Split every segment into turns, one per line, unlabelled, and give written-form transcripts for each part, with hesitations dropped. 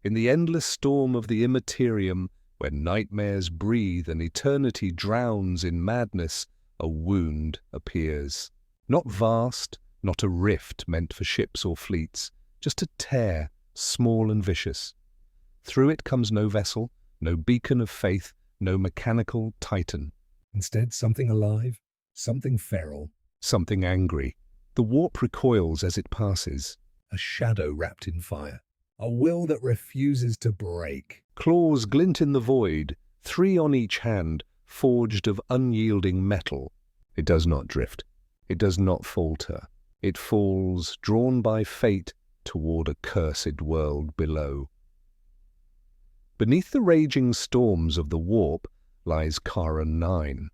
In the endless storm of the immaterium, where nightmares breathe and eternity drowns in madness, a wound appears. Not vast, not a rift meant for ships or fleets, just a tear, small and vicious. Through it comes no vessel, no beacon of faith, no mechanical titan.
Instead, something alive, something feral,
something angry. The warp recoils as it passes.
a shadow wrapped in fire, a will that refuses to break.
Claws glint in the void, 3 on each hand, forged of unyielding metal. It does not drift. It does not falter. It falls, drawn by fate, toward a cursed world below. Beneath the raging storms of the warp lies Charon 9,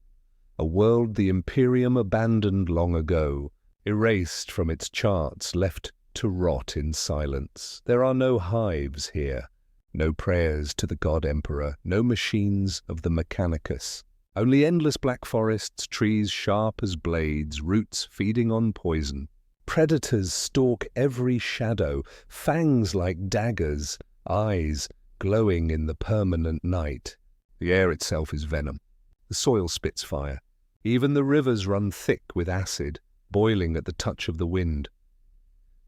a world the Imperium abandoned long ago, erased from its charts, left to rot in silence. There are no hives here, no prayers to the God Emperor, no machines of the Mechanicus. Only endless black forests, trees sharp as blades, roots feeding on poison. Predators stalk every shadow, fangs like daggers, eyes glowing in the permanent night. The air itself is venom. The soil spits fire. Even the rivers run thick with acid, boiling at the touch of the wind.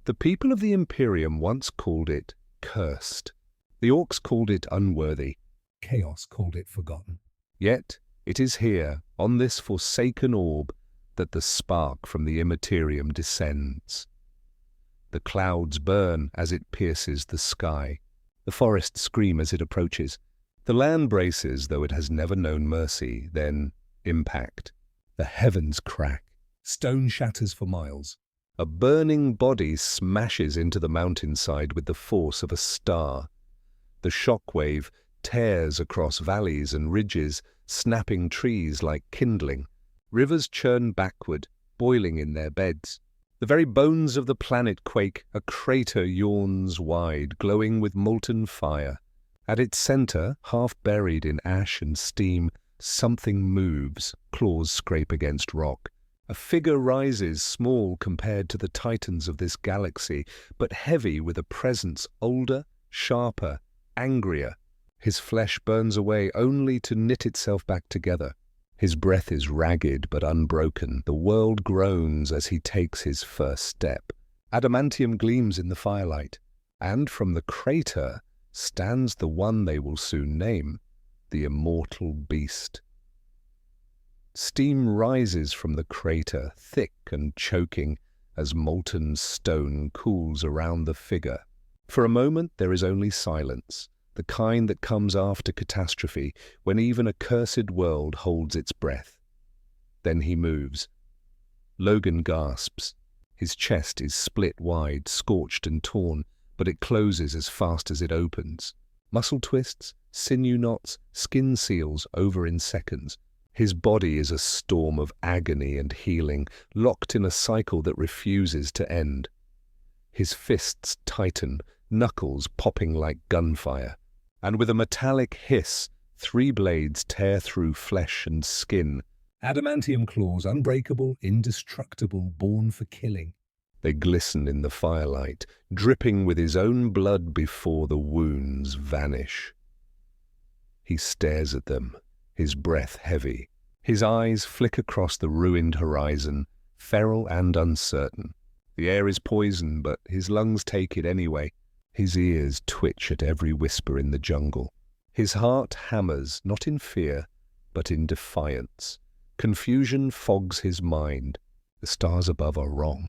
The people of the Imperium once called it cursed. The orcs called it unworthy.
Chaos called it forgotten.
Yet it is here, on this forsaken orb, that the spark from the immaterium descends. The clouds burn as it pierces the sky. The forests scream as it approaches. The land braces, though it has never known mercy, then impact. The heavens crack.
Stone shatters for miles.
A burning body smashes into the mountainside with the force of a star. The shockwave tears across valleys and ridges, snapping trees like kindling. Rivers churn backward, boiling in their beds. The very bones of the planet quake. A crater yawns wide, glowing with molten fire. At its center, half buried in ash and steam, something moves. Claws scrape against rock. A figure rises, small compared to the titans of this galaxy, but heavy with a presence older, sharper, angrier. His flesh burns away only to knit itself back together. His breath is ragged but unbroken. The world groans as he takes his first step. Adamantium gleams in the firelight, and from the crater stands the one they will soon name, the immortal beast. Steam rises from the crater, thick and choking, as molten stone cools around the figure. For a moment there is only silence, the kind that comes after catastrophe, when even a cursed world holds its breath. Then he moves. Logan gasps. His chest is split wide, scorched and torn, but it closes as fast as it opens. Muscle twists, sinew knots, skin seals over in seconds. His body is a storm of agony and healing, locked in a cycle that refuses to end. His fists tighten, knuckles popping like gunfire. And with a metallic hiss, 3 blades tear through flesh and skin.
Adamantium claws, unbreakable, indestructible, born for killing.
They glisten in the firelight, dripping with his own blood before the wounds vanish. He stares at them, his breath heavy. His eyes flick across the ruined horizon, feral and uncertain. The air is poison, but his lungs take it anyway. His ears twitch at every whisper in the jungle. His heart hammers, not in fear, but in defiance. Confusion fogs his mind. The stars above are wrong.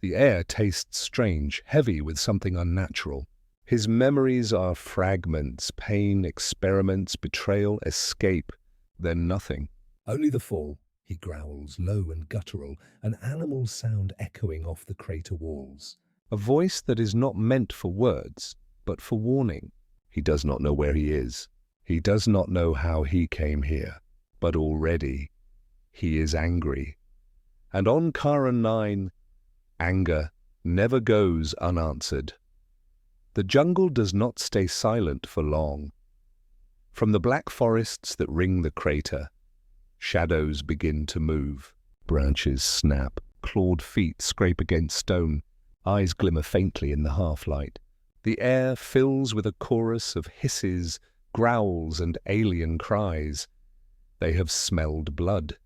The air tastes strange, heavy with something unnatural. His memories are fragments, pain, experiments, betrayal, escape, then nothing.
Only the fall, he growls, low and guttural, an animal sound echoing off the crater walls.
A voice that is not meant for words, but for warning. He does not know where he is. He does not know how he came here. But already, he is angry. And on Charon 9, anger never goes unanswered. The jungle does not stay silent for long. From the black forests that ring the crater, shadows begin to move. Branches snap, clawed feet scrape against stone. Eyes glimmer faintly in the half-light. The air fills with a chorus of hisses, growls, and alien cries. They have smelled blood.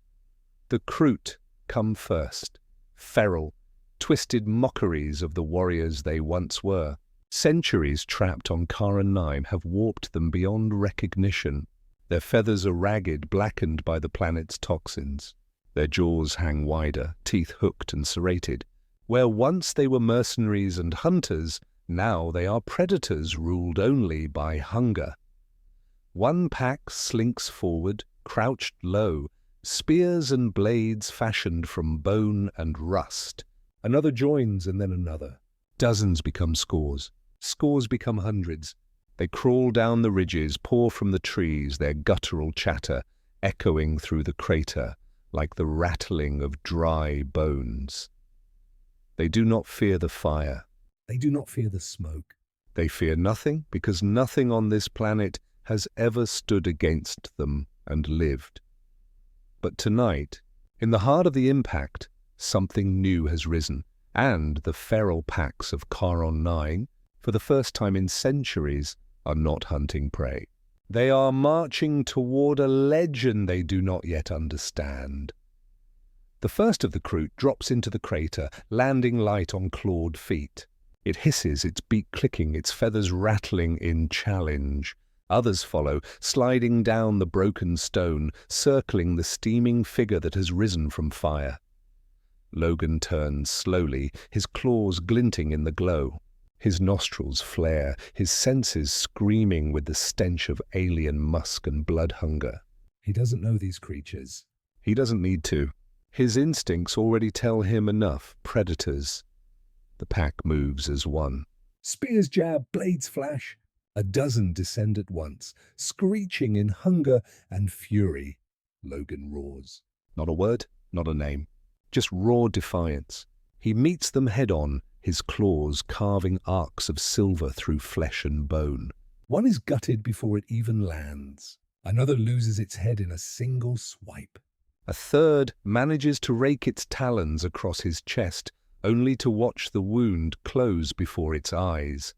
The Kroot come first, feral, twisted mockeries of the warriors they once were. Centuries trapped on Karen 9 have warped them beyond recognition. Their feathers are ragged, blackened by the planet's toxins. Their jaws hang wider, teeth hooked and serrated. Where once they were mercenaries and hunters, now they are predators ruled only by hunger. One pack slinks forward, crouched low, spears and blades fashioned from bone and rust. Another joins and then another. Dozens become scores. Scores become hundreds. They crawl down the ridges, pour from the trees, their guttural chatter echoing through the crater like the rattling of dry bones. They do not fear the fire.
They do not fear the smoke.
They fear nothing because nothing on this planet has ever stood against them and lived. But tonight, in the heart of the impact, something new has risen, and the feral packs of Charon 9, for the first time in centuries, are not hunting prey. They are marching toward a legend they do not yet understand. The first of the Kroot drops into the crater, landing light on clawed feet. It hisses, its beak clicking, its feathers rattling in challenge. Others follow, sliding down the broken stone, circling the steaming figure that has risen from fire. Logan turns slowly, his claws glinting in the glow. His nostrils flare, his senses screaming with the stench of alien musk and blood hunger.
He doesn't know these creatures.
He doesn't need to. His instincts already tell him enough. Predators. The pack moves as one.
Spears jab, blades flash. A dozen descend at once, screeching in hunger and fury. Logan roars.
Not a word, not a name. Just raw defiance. He meets them head-on, his claws carving arcs of silver through flesh and bone.
One is gutted before it even lands. Another loses its head in a single swipe.
A third manages to rake its talons across his chest, only to watch the wound close before its eyes.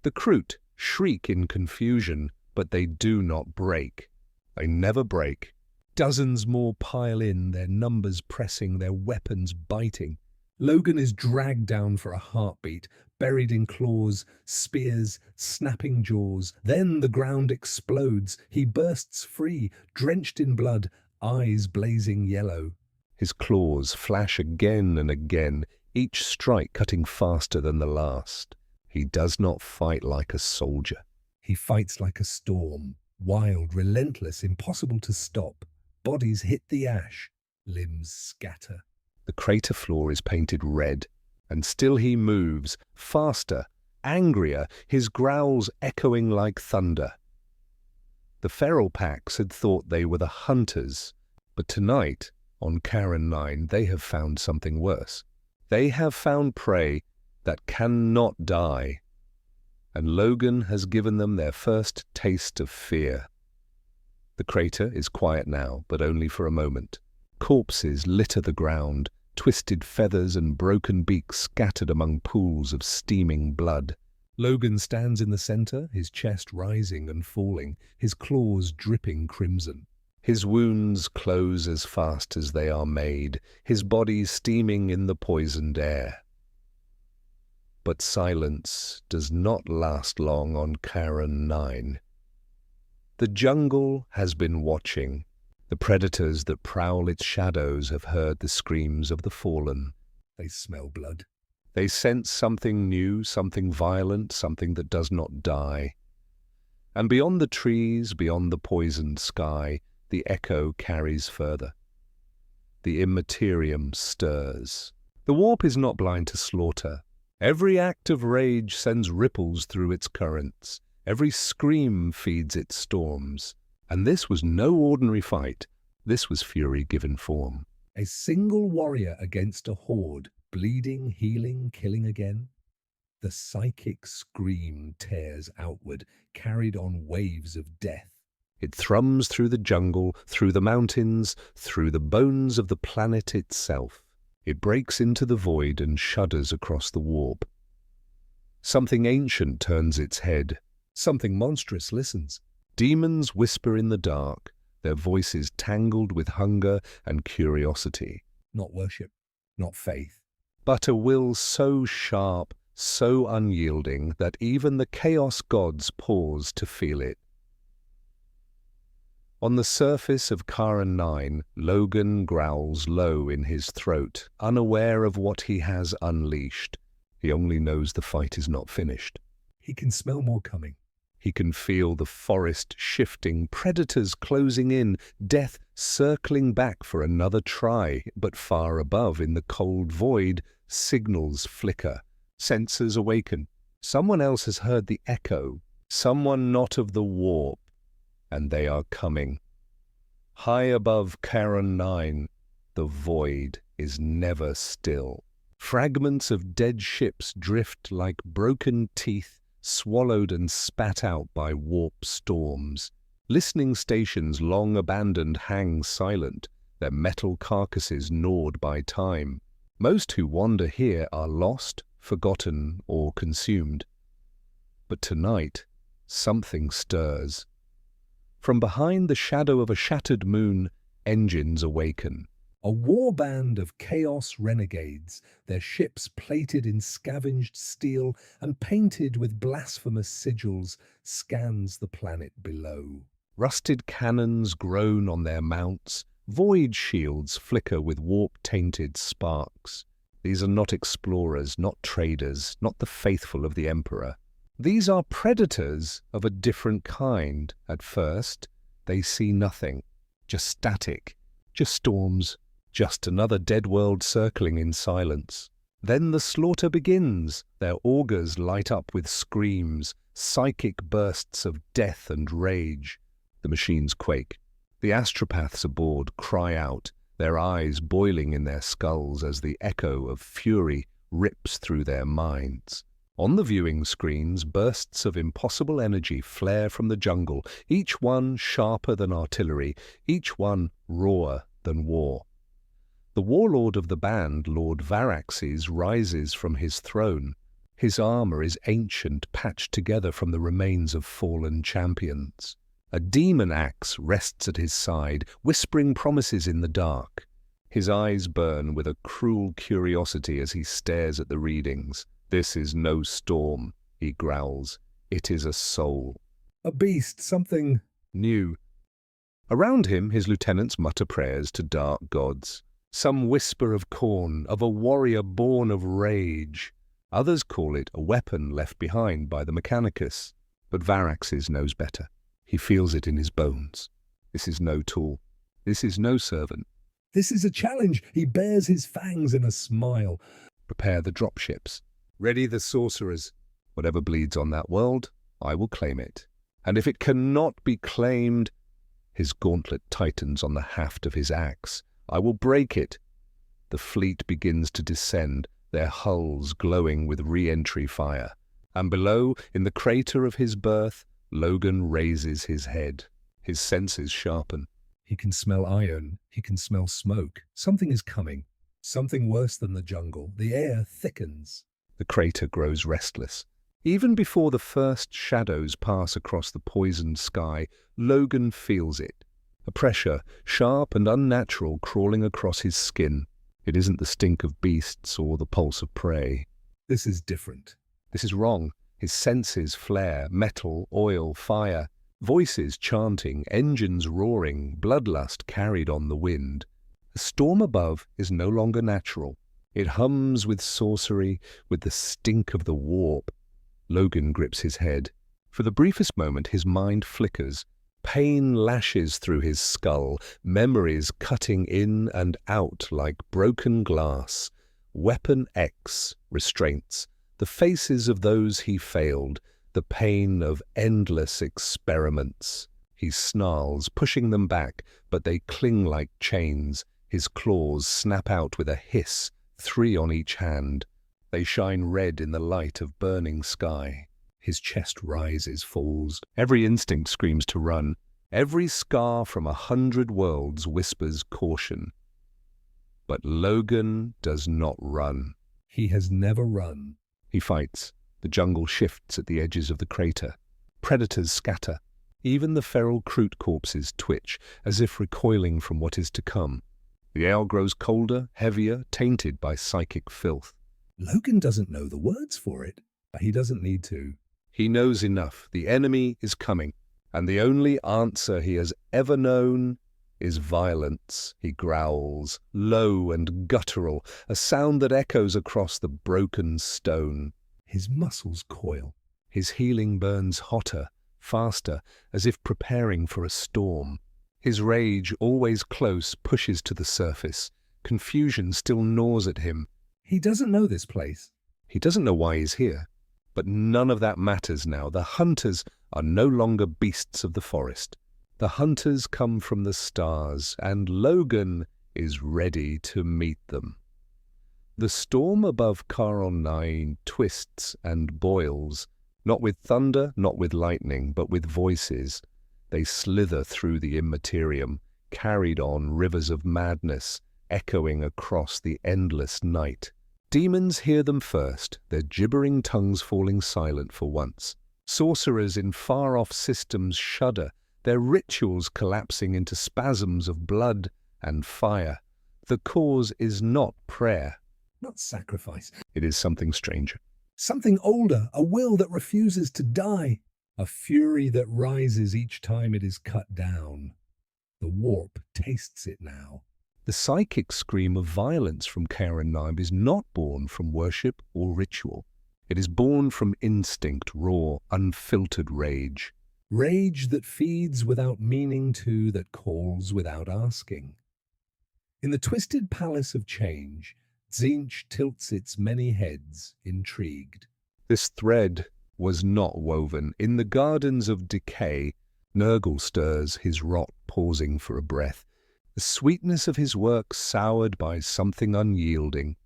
The Kroot shriek in confusion, but they do not break. They never break. Dozens more pile in, their numbers pressing, their weapons biting. Logan is dragged down for a heartbeat, buried in claws, spears, snapping jaws. Then the ground explodes. He bursts free, drenched in blood, eyes blazing yellow. His claws flash again and again, each strike cutting faster than the last. He does not fight like a soldier.
He fights like a storm, wild, relentless, impossible to stop. Bodies hit the ash, limbs scatter.
The crater floor is painted red, and still he moves, faster, angrier, his growls echoing like thunder. The feral packs had thought they were the hunters, but tonight, on Karen 9, they have found something worse. They have found prey that cannot die, and Logan has given them their first taste of fear. The crater is quiet now, but only for a moment. Corpses litter the ground, twisted feathers and broken beaks scattered among pools of steaming blood. Logan stands in the center, his chest rising and falling, his claws dripping crimson. His wounds close as fast as they are made, his body steaming in the poisoned air. But silence does not last long on Karen 9. The jungle has been watching. The predators that prowl its shadows have heard the screams of the fallen.
They smell blood.
They sense something new, something violent, something that does not die. And beyond the trees, beyond the poisoned sky, the echo carries further. The immaterium stirs. The warp is not blind to slaughter. Every act of rage sends ripples through its currents. Every scream feeds its storms. And this was no ordinary fight. This was fury given form.
A single warrior against a horde, bleeding, healing, killing again. The psychic scream tears outward, carried on waves of death.
It thrums through the jungle, through the mountains, through the bones of the planet itself. It breaks into the void and shudders across the warp. Something ancient turns its head.
Something monstrous listens.
Demons whisper in the dark, their voices tangled with hunger and curiosity.
Not worship, not faith.
But a will so sharp, so unyielding, that even the chaos gods pause to feel it. On the surface of Karan 9, Logan growls low in his throat, unaware of what he has unleashed. He only knows the fight is not finished.
He can smell more coming.
He can feel the forest shifting, predators closing in, death circling back for another try, but far above in the cold void, signals flicker, sensors awaken. Someone else has heard the echo, someone not of the warp, and they are coming. High above Karan 9, the void is never still. Fragments of dead ships drift like broken teeth, swallowed and spat out by warp storms. Listening stations long abandoned hang silent, their metal carcasses gnawed by time. Most who wander here are lost, forgotten, or consumed. But tonight, something stirs. From behind the shadow of a shattered moon, engines awaken.
A warband of chaos renegades, their ships plated in scavenged steel and painted with blasphemous sigils, scans the planet below.
Rusted cannons groan on their mounts, void shields flicker with warp-tainted sparks. These are not explorers, not traders, not the faithful of the Emperor. These are predators of a different kind. At first, they see nothing, just static, just storms, just another dead world circling in silence. Then the slaughter begins. Their augurs light up with screams, psychic bursts of death and rage. The machines quake. The astropaths aboard cry out, their eyes boiling in their skulls as the echo of fury rips through their minds. On the viewing screens, bursts of impossible energy flare from the jungle, each one sharper than artillery, each one rawer than war. The warlord of the band, Lord Varaxes, rises from his throne. His armor is ancient, patched together from the remains of fallen champions. A demon axe rests at his side, whispering promises in the dark. His eyes burn with a cruel curiosity as he stares at the readings. "This is no storm," he growls. "It is a soul."
A beast, something
New. Around him, his lieutenants mutter prayers to dark gods. Some whisper of Khorne, of a warrior born of rage. Others call it a weapon left behind by the Mechanicus. But Varaxes knows better. He feels it in his bones. This is no tool. This is no servant.
This is a challenge. He bares his fangs in a smile.
Prepare the dropships. Ready the sorcerers. Whatever bleeds on that world, I will claim it. And if it cannot be claimed, his gauntlet tightens on the haft of his axe. I will break it. The fleet begins to descend, their hulls glowing with re-entry fire. And below, in the crater of his birth, Logan raises his head. His senses sharpen.
He can smell iron. He can smell smoke. Something is coming. Something worse than the jungle. The air thickens.
The crater grows restless. Even before the first shadows pass across the poisoned sky, Logan feels it. A pressure, sharp and unnatural, crawling across his skin. It isn't the stink of beasts or the pulse of prey.
This is different.
This is wrong. His senses flare, metal, oil, fire. Voices chanting, engines roaring, bloodlust carried on the wind. The storm above is no longer natural. It hums with sorcery, with the stink of the warp. Logan grips his head. For the briefest moment, his mind flickers. Pain lashes through his skull, memories cutting in and out like broken glass. Weapon X, restraints, the faces of those he failed, the pain of endless experiments. He snarls, pushing them back, but they cling like chains. His claws snap out with a hiss, 3 on each hand. They shine red in the light of burning sky. His chest rises, falls. Every instinct screams to run. Every scar from 100 worlds whispers caution. But Logan does not run.
He has never run.
He fights. The The jungle shifts at the edges of the crater. Predators scatter. Even the feral Kroot corpses twitch, as if recoiling from what is to come. The air grows colder, heavier, tainted by psychic filth.
Logan doesn't know the words for it, but he doesn't need to.
He knows enough. The enemy is coming, and the only answer he has ever known is violence. He growls, low and guttural, a sound that echoes across the broken stone.
His muscles coil.
His healing burns hotter, faster, as if preparing for a storm. His rage, always close, pushes to the surface. Confusion still gnaws at him.
He doesn't know this place.
He doesn't know why he's here. But none of that matters now. The hunters are no longer beasts of the forest. The hunters come from the stars, and Logan is ready to meet them. The storm above Charon 9 twists and boils, not with thunder, not with lightning, but with voices. They slither through the immaterium, carried on rivers of madness, echoing across the endless night. Demons hear them first, their gibbering tongues falling silent for once. Sorcerers in far-off systems shudder, their rituals collapsing into spasms of blood and fire. The cause is not prayer.
Not sacrifice.
It is something stranger.
Something older, a will that refuses to die. A fury that rises each time it is cut down. The warp tastes it now.
The psychic scream of violence from Charon 9 is not born from worship or ritual. It is born from instinct, raw, unfiltered rage.
Rage that feeds without meaning to, that calls without asking. In the twisted palace of change, Tzeentch tilts its many heads, intrigued.
This thread was not woven. In the gardens of decay, Nurgle stirs, his rot pausing for a breath. The sweetness of his work soured by something unyielding.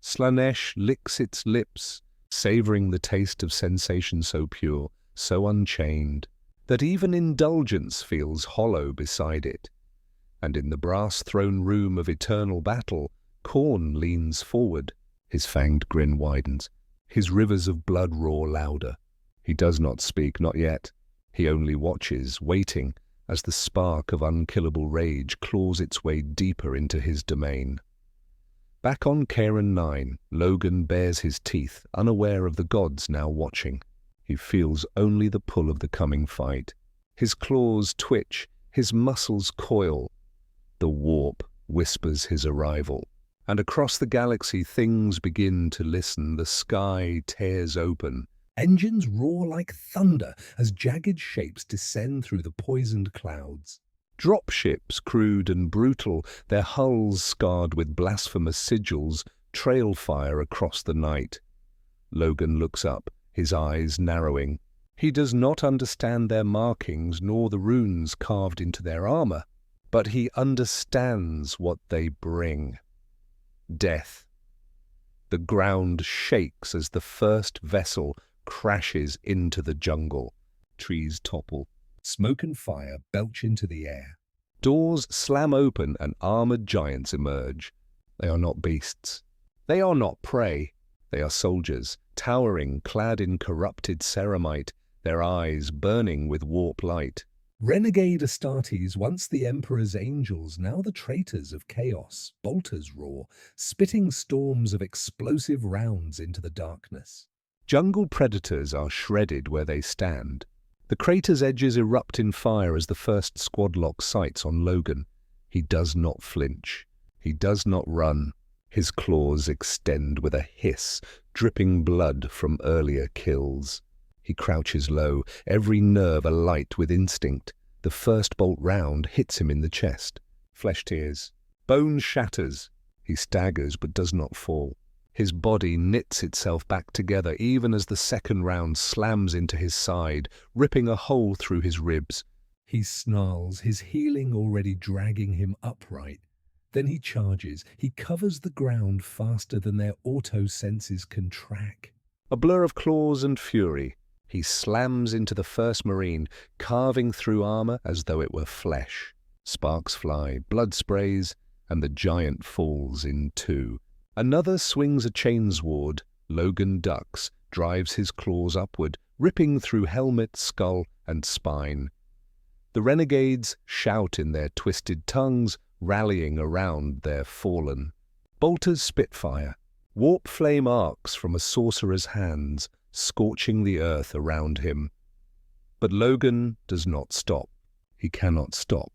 Slaanesh licks its lips, savouring the taste of sensation so pure, so unchained, that even indulgence feels hollow beside it. And in the brass throne room of eternal battle, Khorne leans forward. His fanged grin widens. His rivers of blood roar louder. He does not speak, not yet. He only watches, waiting, as the spark of unkillable rage claws its way deeper into his domain. Back on Charon 9, Logan bares his teeth, unaware of the gods now watching. He feels only the pull of the coming fight. His claws twitch, his muscles coil. The warp whispers his arrival. And across the galaxy things begin to listen. The sky tears open.
Engines roar like thunder as jagged shapes descend through the poisoned clouds.
Dropships, crude and brutal, their hulls scarred with blasphemous sigils, trail fire across the night. Logan looks up, his eyes narrowing. He does not understand their markings nor the runes carved into their armor, but he understands what they bring. Death. The ground shakes as the first vessel crashes into the jungle. Trees topple.
Smoke and fire belch into the air.
Doors slam open and armored giants emerge. They are not beasts. They are not prey. They are soldiers, towering, clad in corrupted ceramite, their eyes burning with warp light.
Renegade Astartes, once the Emperor's angels, now the traitors of chaos, bolters roar, spitting storms of explosive rounds into the darkness.
Jungle predators are shredded where they stand. The crater's edges erupt in fire as the first squad lock sights on Logan. He does not flinch. He does not run. His claws extend with a hiss, dripping blood from earlier kills. He crouches low, every nerve alight with instinct. The first bolt round hits him in the chest. Flesh tears. Bone shatters. He staggers but does not fall. His body knits itself back together even as the second round slams into his side, ripping a hole through his ribs.
He snarls, his healing already dragging him upright. Then he charges. He covers the ground faster than their auto-senses can track.
A blur of claws and fury. He slams into the first Marine, carving through armor as though it were flesh. Sparks fly, blood sprays, and the giant falls in two. Another swings a chainsword. Logan ducks, drives his claws upward, ripping through helmet, skull, and spine. The renegades shout in their twisted tongues, rallying around their fallen. Bolter's spitfire. Warp flame arcs from a sorcerer's hands, scorching the earth around him. But Logan does not stop. He cannot stop.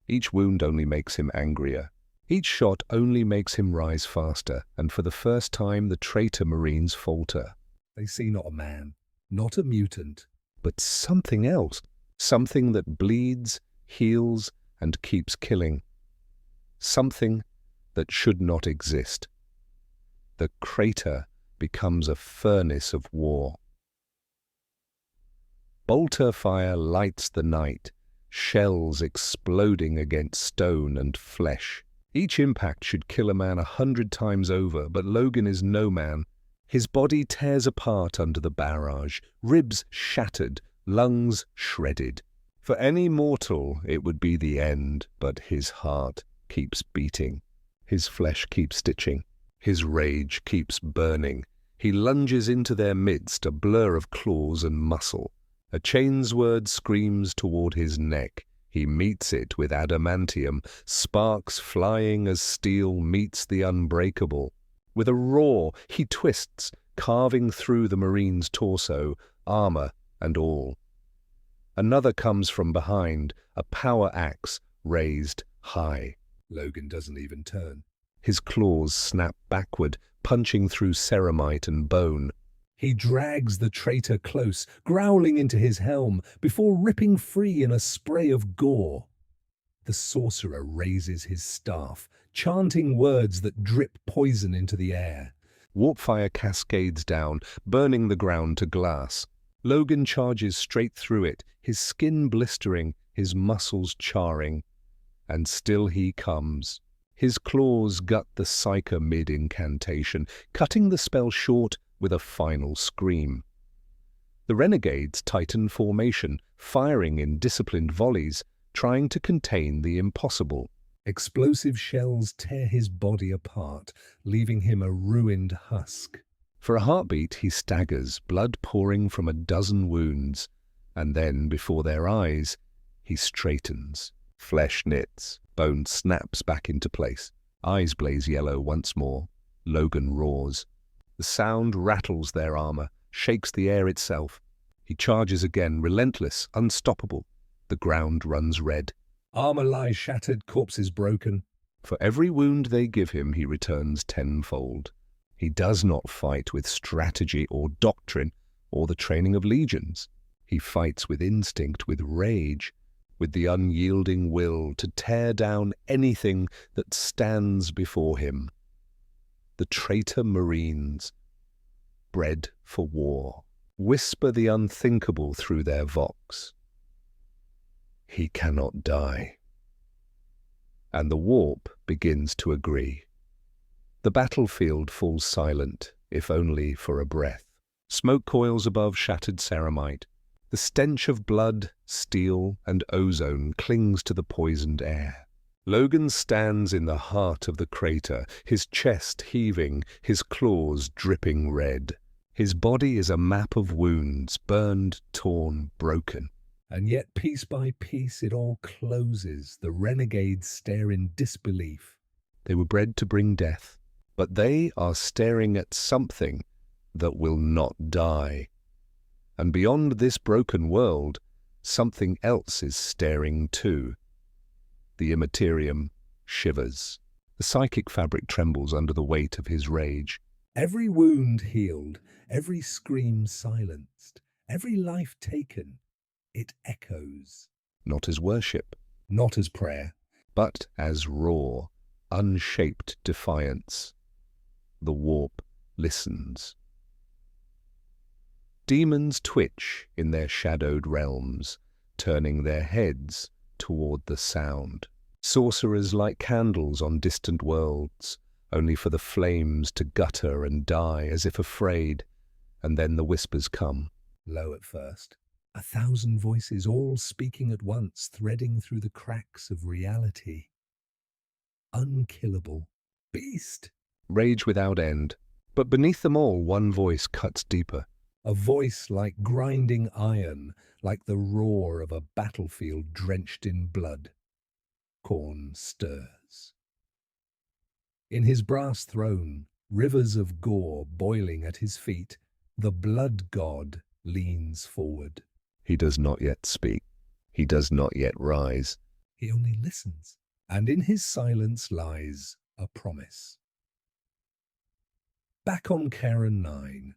Each wound only makes him angrier. Each shot only makes him rise faster, and for the first time the traitor Marines falter.
They see not a man, not a mutant,
but something else, something that bleeds, heals, and keeps killing. Something that should not exist. The crater becomes a furnace of war. Bolter fire lights the night, shells exploding against stone and flesh. Each impact should kill a man 100 times over, but Logan is no man. His body tears apart under the barrage, ribs shattered, lungs shredded. For any mortal, it would be the end, but his heart keeps beating. His flesh keeps stitching. His rage keeps burning. He lunges into their midst, a blur of claws and muscle. A chainsword screams toward his neck. He meets it with adamantium, sparks flying as steel meets the unbreakable. With a roar, he twists, carving through the Marine's torso, armor and all. Another comes from behind, a power axe raised high.
Logan doesn't even turn.
His claws snap backward, punching through ceramite and bone.
He drags the traitor close, growling into his helm, before ripping free in a spray of gore. The sorcerer raises his staff, chanting words that drip poison into the air.
Warpfire cascades down, burning the ground to glass. Logan charges straight through it, his skin blistering, his muscles charring. And still he comes. His claws gut the psyker mid-incantation, cutting the spell short with a final scream. The renegades tighten formation, firing in disciplined volleys, trying to contain the impossible.
Explosive shells tear his body apart, leaving him a ruined husk.
For a heartbeat he staggers, blood pouring from a dozen wounds, and then, before their eyes, he straightens. Flesh knits, bone snaps back into place. Eyes blaze yellow once more. Logan roars. The sound rattles their armor, shakes the air itself. He charges again, relentless, unstoppable. The ground runs red.
Armor lies shattered, corpses broken.
For every wound they give him, he returns tenfold. He does not fight with strategy or doctrine or the training of legions. He fights with instinct, with rage, with the unyielding will to tear down anything that stands before him. The traitor Marines, bred for war, whisper the unthinkable through their vox. He cannot die. And the warp begins to agree. The battlefield falls silent, if only for a breath. Smoke coils above shattered ceramite. The stench of blood, steel, and ozone clings to the poisoned air. Logan stands in the heart of the crater, his chest heaving, his claws dripping red. His body is a map of wounds, burned, torn, broken.
And yet, piece by piece, it all closes. The renegades stare in disbelief.
They were bred to bring death, but they are staring at something that will not die. And beyond this broken world, something else is staring too. The immaterium shivers. The psychic fabric trembles under the weight of his rage.
Every wound healed, every scream silenced, every life taken, it echoes.
Not as worship,
not as prayer,
but as raw, unshaped defiance. The warp listens. Demons twitch in their shadowed realms, turning their heads toward the sound. Sorcerers light candles on distant worlds, only for the flames to gutter and die as if afraid, and then the whispers come.
Low at first, 1,000 voices all speaking at once, threading through the cracks of reality. Unkillable. Beast.
Rage without end. But beneath them all, one voice cuts deeper.
a voice like grinding iron, like the roar of a battlefield drenched in blood. Khorne stirs. In his brass throne, rivers of gore boiling at his feet, the blood god leans forward.
He does not yet speak. He does not yet rise.
He only listens, and in his silence lies a promise. Back on Cairn 9,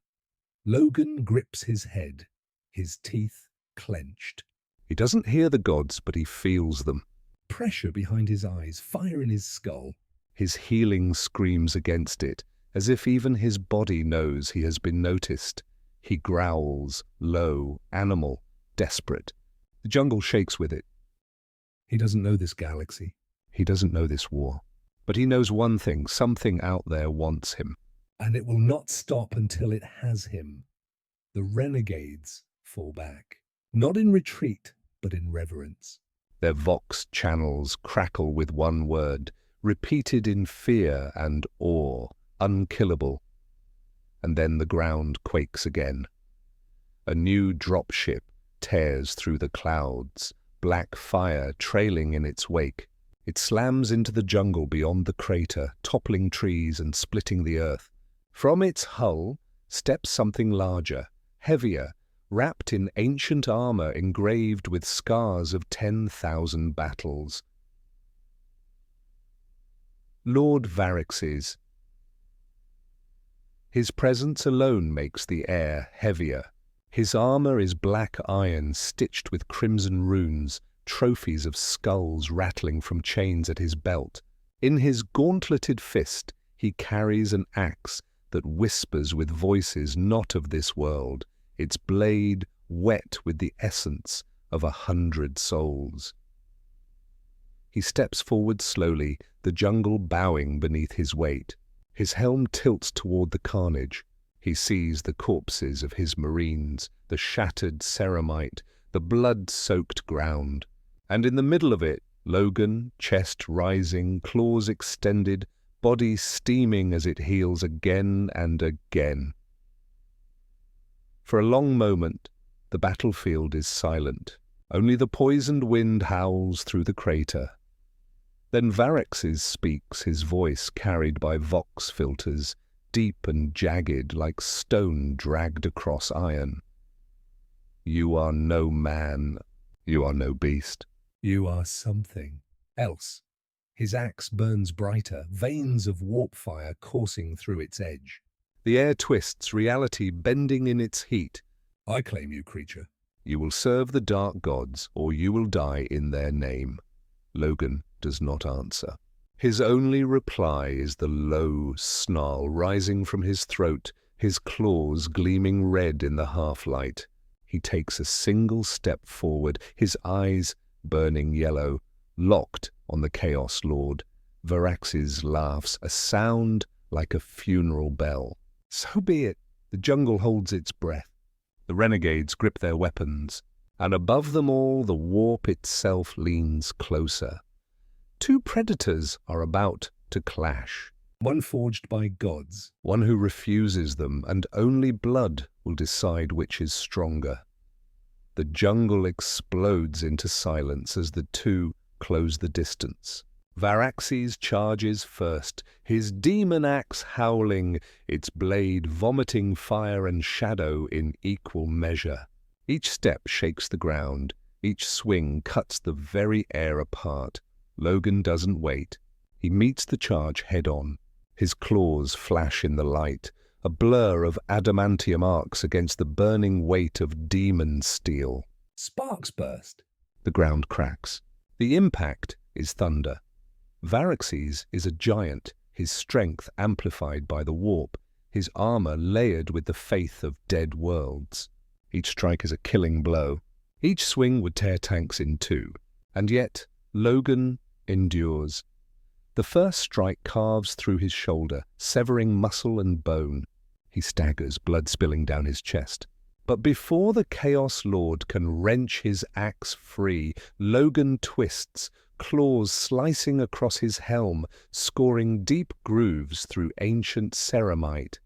Logan grips his head, his teeth clenched.
He doesn't hear the gods, but he feels them.
Pressure behind his eyes, fire in his skull.
His healing screams against it, as if even his body knows he has been noticed. He growls, low, animal, desperate. The jungle shakes with it.
He doesn't know this galaxy.
He doesn't know this war. But he knows one thing, something out there wants him.
And it will not stop until it has him. The renegades fall back, not in retreat, but in reverence.
Their vox channels crackle with one word, repeated in fear and awe, unkillable. And then the ground quakes again. A new dropship tears through the clouds, black fire trailing in its wake. It slams into the jungle beyond the crater, toppling trees and splitting the earth. From its hull steps something larger, heavier, wrapped in ancient armor engraved with scars of 10,000 battles. Lord Varix's. His presence alone makes the air heavier. His armor is black iron stitched with crimson runes, trophies of skulls rattling from chains at his belt. In his gauntleted fist he carries an axe that whispers with voices not of this world, its blade wet with the essence of 100 souls. He steps forward slowly, the jungle bowing beneath his weight. His helm tilts toward the carnage. He sees the corpses of his marines, the shattered ceramite, the blood-soaked ground. And in the middle of it, Logan, chest rising, claws extended, body steaming as it heals again and again. For a long moment, the battlefield is silent. Only the poisoned wind howls through the crater. Then Varix's speaks, his voice carried by vox filters, deep and jagged like stone dragged across iron. You are no man. You are no beast.
You are something else. His axe burns brighter, veins of warp fire coursing through its edge.
The air twists, reality bending in its heat.
I claim you, creature.
You will serve the dark gods, or you will die in their name. Logan does not answer. His only reply is the low snarl rising from his throat, his claws gleaming red in the half-light. He takes a single step forward, his eyes burning yellow, locked on the Chaos Lord. Varaxes laughs, a sound like a funeral bell. So be it. The jungle holds its breath. The renegades grip their weapons, and above them all the warp itself leans closer. Two predators are about to clash.
One forged by gods.
One who refuses them, and only blood will decide which is stronger. The jungle explodes into silence as the two close the distance. Varaxes charges first, his demon axe howling, its blade vomiting fire and shadow in equal measure. Each step shakes the ground, each swing cuts the very air apart. Logan doesn't wait. He meets the charge head-on. His claws flash in the light, a blur of adamantium arcs against the burning weight of demon steel.
Sparks burst.
The ground cracks. The impact is thunder. Varixes is a giant, his strength amplified by the warp, his armor layered with the faith of dead worlds. Each strike is a killing blow. Each swing would tear tanks in two. And yet, Logan endures. The first strike carves through his shoulder, severing muscle and bone. He staggers, blood spilling down his chest. But before the Chaos Lord can wrench his axe free, Logan twists, claws slicing across his helm, scoring deep grooves through ancient ceramite.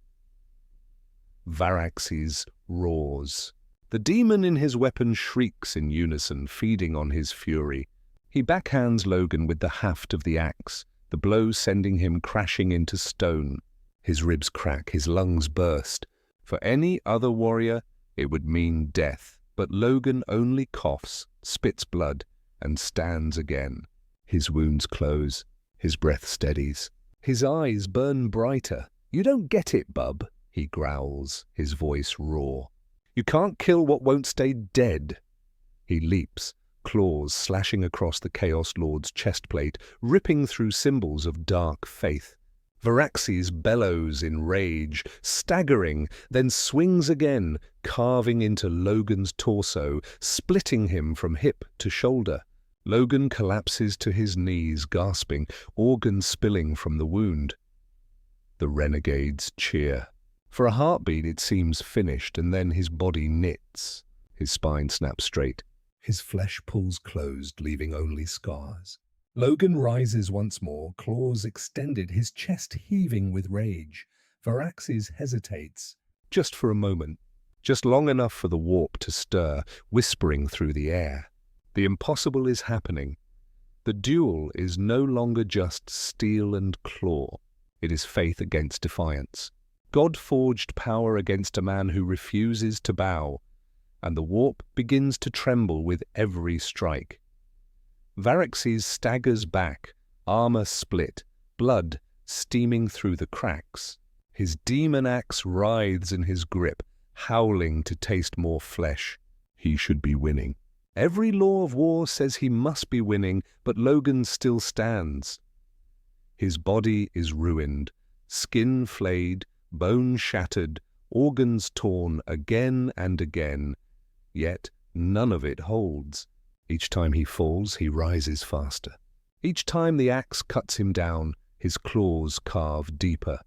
Varaxes roars. The demon in his weapon shrieks in unison, feeding on his fury. He backhands Logan with the haft of the axe, the blow sending him crashing into stone. His ribs crack, his lungs burst. For any other warrior, it would mean death, but Logan only coughs, spits blood, and stands again. His wounds close, his breath steadies. His eyes burn brighter. "You don't get it, bub," he growls, his voice raw. "You can't kill what won't stay dead." He leaps, claws slashing across the Chaos Lord's chestplate, ripping through symbols of dark faith. Varaxes bellows in rage, staggering, then swings again, carving into Logan's torso, splitting him from hip to shoulder. Logan collapses to his knees, gasping, organs spilling from the wound. The renegades cheer. For a heartbeat it seems finished, and then his body knits. His spine snaps straight. His flesh pulls closed, leaving only scars. Logan rises once more, claws extended, his chest heaving with rage. Varaxes hesitates. Just for a moment. Just long enough for the warp to stir, whispering through the air. The impossible is happening. The duel is no longer just steel and claw. It is faith against defiance. God-forged power against a man who refuses to bow. And the warp begins to tremble with every strike. Varaxes staggers back, armor split, blood steaming through the cracks. His demon axe writhes in his grip, howling to taste more flesh. He should be winning. Every law of war says he must be winning, but Logan still stands. His body is ruined, skin flayed, bone shattered, organs torn again and again. Yet none of it holds. Each time he falls, he rises faster. Each time the axe cuts him down, his claws carve deeper.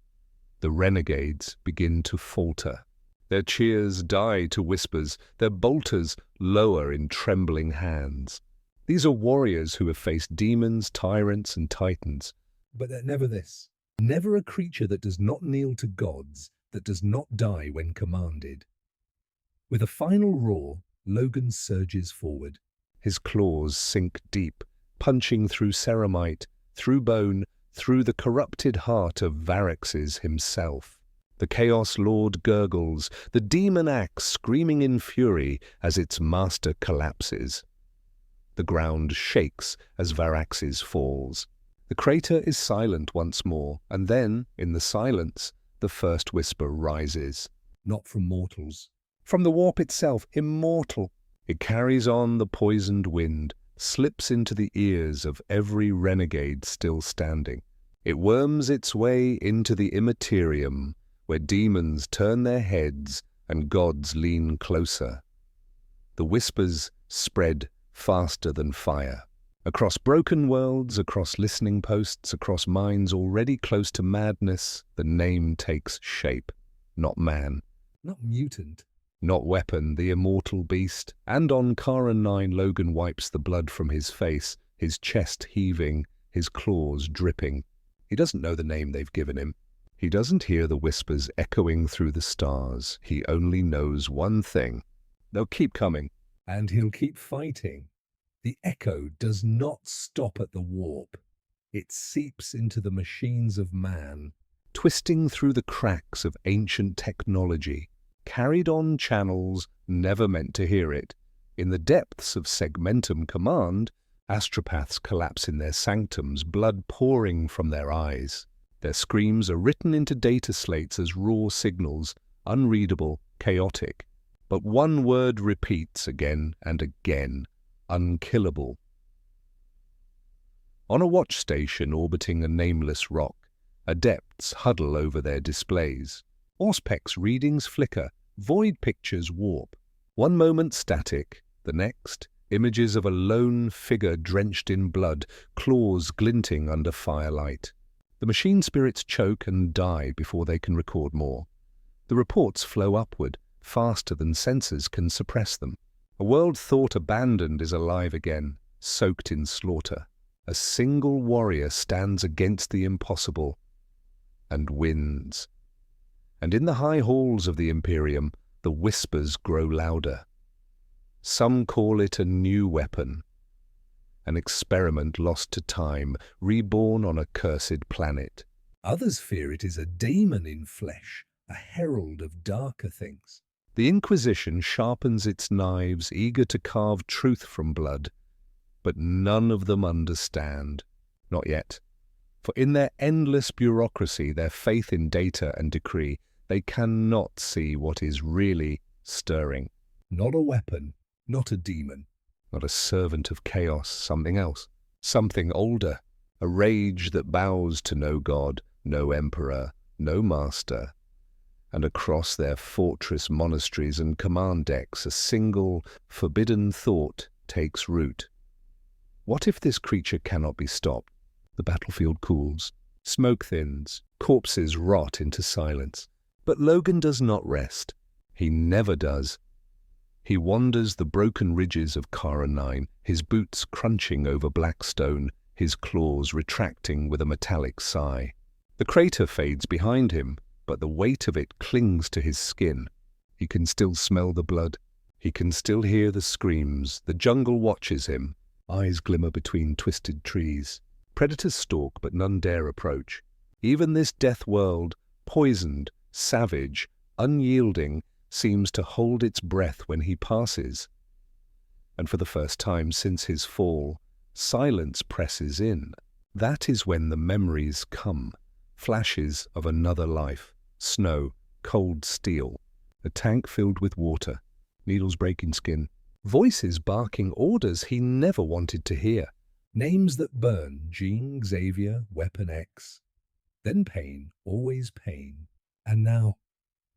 The renegades begin to falter. Their cheers die to whispers, their bolters lower in trembling hands. These are warriors who have faced demons, tyrants, and titans. But they're never this. Never a creature that does not kneel to gods, that does not die when commanded. With a final roar, Logan surges forward. His claws sink deep, punching through ceramite, through bone, through the corrupted heart of Varaxes himself. The Chaos Lord gurgles, the demon axe screaming in fury as its master collapses. The ground shakes as Varaxes falls. The crater is silent once more, and then, in the silence, the first whisper rises. Not from mortals. From the warp itself, immortal. It carries on the poisoned wind, slips into the ears of every renegade still standing. It worms its way into the immaterium, where demons turn their heads and gods lean closer. The whispers spread faster than fire. Across broken worlds, across listening posts, across minds already close to madness, the name takes shape. Not man. Not mutant. Not weapon, the immortal beast. And on Karen 9, Logan wipes the blood from his face, his chest heaving, his claws dripping. He doesn't know the name they've given him. He doesn't hear the whispers echoing through the stars. He only knows one thing. They'll keep coming. And he'll keep fighting. The echo does not stop at the warp. It seeps into the machines of man, twisting through the cracks of ancient technology, carried on channels never meant to hear it. In the depths of Segmentum Command, astropaths collapse in their sanctums, blood pouring from their eyes. Their screams are written into data slates as raw signals, unreadable, chaotic. But one word repeats again and again. Unkillable. On a watch station orbiting a nameless rock, adepts huddle over their displays. Auspex readings flicker, void pictures warp. One moment static, the next, images of a lone figure drenched in blood, claws glinting under firelight. The machine spirits choke and die before they can record more. The reports flow upward, faster than sensors can suppress them. A world thought abandoned is alive again, soaked in slaughter. A single warrior stands against the impossible and wins. And in the high halls of the Imperium, The whispers grow louder. Some call it a new weapon, an experiment lost to time, reborn on a cursed planet.
Others fear it is a demon in flesh, a herald of darker things.
The Inquisition sharpens its knives, eager to carve truth from blood, but none of them understand. Not yet. For in their endless bureaucracy, their faith in data and decree, they cannot see what is really stirring.
Not a weapon, not a demon.
Not a servant of chaos, something else. Something older. A rage that bows to no god, no emperor, no master. And across their fortress monasteries and command decks, a single, forbidden thought takes root. What if this creature cannot be stopped? The battlefield cools. Smoke thins. Corpses rot into silence. But Logan does not rest. He never does. He wanders the broken ridges of Kara 9, his boots crunching over black stone, his claws retracting with a metallic sigh. The crater fades behind him, but the weight of it clings to his skin. He can still smell the blood. He can still hear the screams. The jungle watches him. Eyes glimmer between twisted trees. Predators stalk, but none dare approach. Even this death world, poisoned, savage, unyielding, seems to hold its breath when he passes. And for the first time since his fall, silence presses in. That is when the memories come. Flashes of another life. Snow, cold steel. A tank filled with water. Needles breaking skin. Voices barking orders he never wanted to hear.
Names that burn: Jean, Xavier, Weapon X. Then pain, always pain. And now,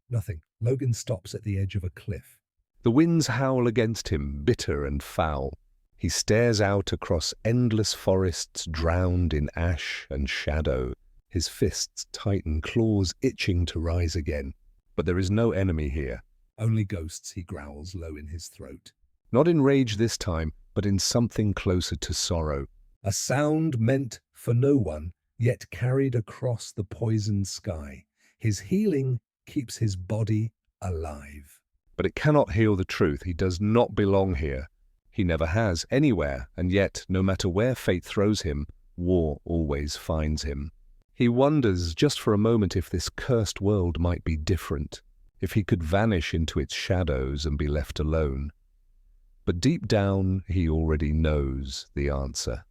nothing. Logan stops at the edge of a cliff.
The winds howl against him, bitter and foul. He stares out across endless forests drowned in ash and shadow. His fists tighten, claws itching to rise again. But there is no enemy here.
Only ghosts, he growls low in his throat.
Not in rage this time, but in something closer to sorrow.
A sound meant for no one, yet carried across the poisoned sky. His healing keeps his body alive.
But it cannot heal the truth. He does not belong here. He never has, anywhere, and yet, no matter where fate throws him, war always finds him. He wonders just for a moment if this cursed world might be different, if he could vanish into its shadows and be left alone. But deep down, he already knows the answer.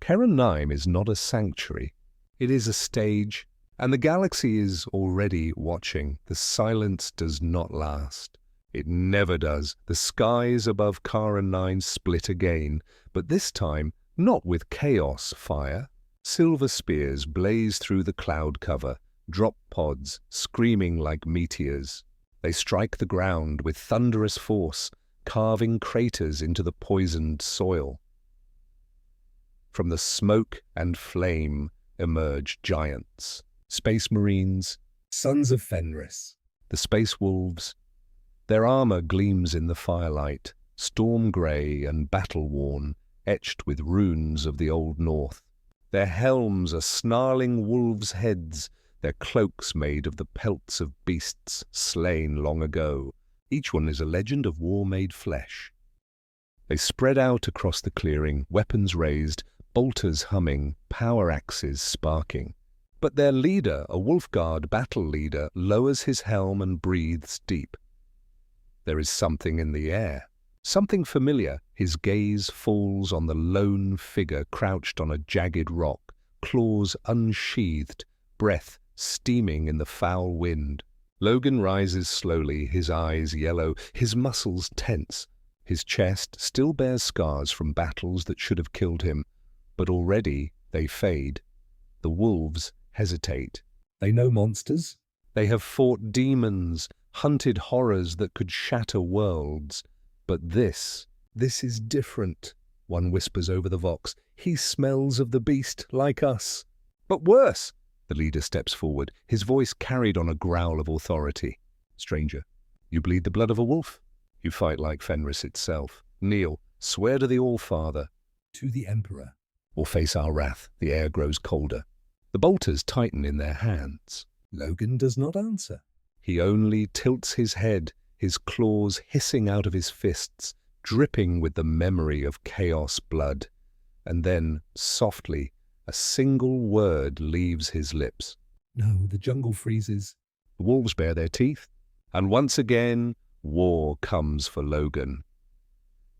Kara 9 is not a sanctuary. It is a stage, and the galaxy is already watching. The silence does not last. It never does. The skies above Kara 9 split again, but this time not with chaos fire. Silver spears blaze through the cloud cover, drop pods screaming like meteors. They strike the ground with thunderous force, carving craters into the poisoned soil. From the smoke and flame emerge giants, space marines,
Sons of Fenris.
the space wolves. Their armor gleams in the firelight, storm grey and battle-worn, etched with runes of the Old North. Their helms are snarling wolves' heads, their cloaks made of the pelts of beasts slain long ago. Each one is a legend of war-made flesh. They spread out across the clearing, weapons raised, bolters humming, power axes sparking. But their leader, a Wolfguard battle leader, lowers his helm and breathes deep. There is something in the air, something familiar. His gaze falls on the lone figure crouched on a jagged rock, claws unsheathed, breath steaming in the foul wind. Logan rises slowly, his eyes yellow, his muscles tense. His chest still bears scars from battles that should have killed him, but already they fade. The wolves hesitate.
They know monsters.
They have fought demons, hunted horrors that could shatter worlds. But this is different, one whispers over the vox. He smells of the beast like us. But worse! The leader steps forward, his voice carried on a growl of authority. Stranger, you bleed the blood of a wolf. You fight like Fenris itself. Kneel, swear to the All-Father.
To the Emperor.
Or face our wrath. The air grows colder. The bolters tighten in their hands.
Logan does not answer.
He only tilts his head, his claws hissing out of his fists, dripping with the memory of chaos blood. And then, softly, a single word leaves his lips.
No, the jungle freezes.
The wolves bare their teeth, and once again, war comes for Logan.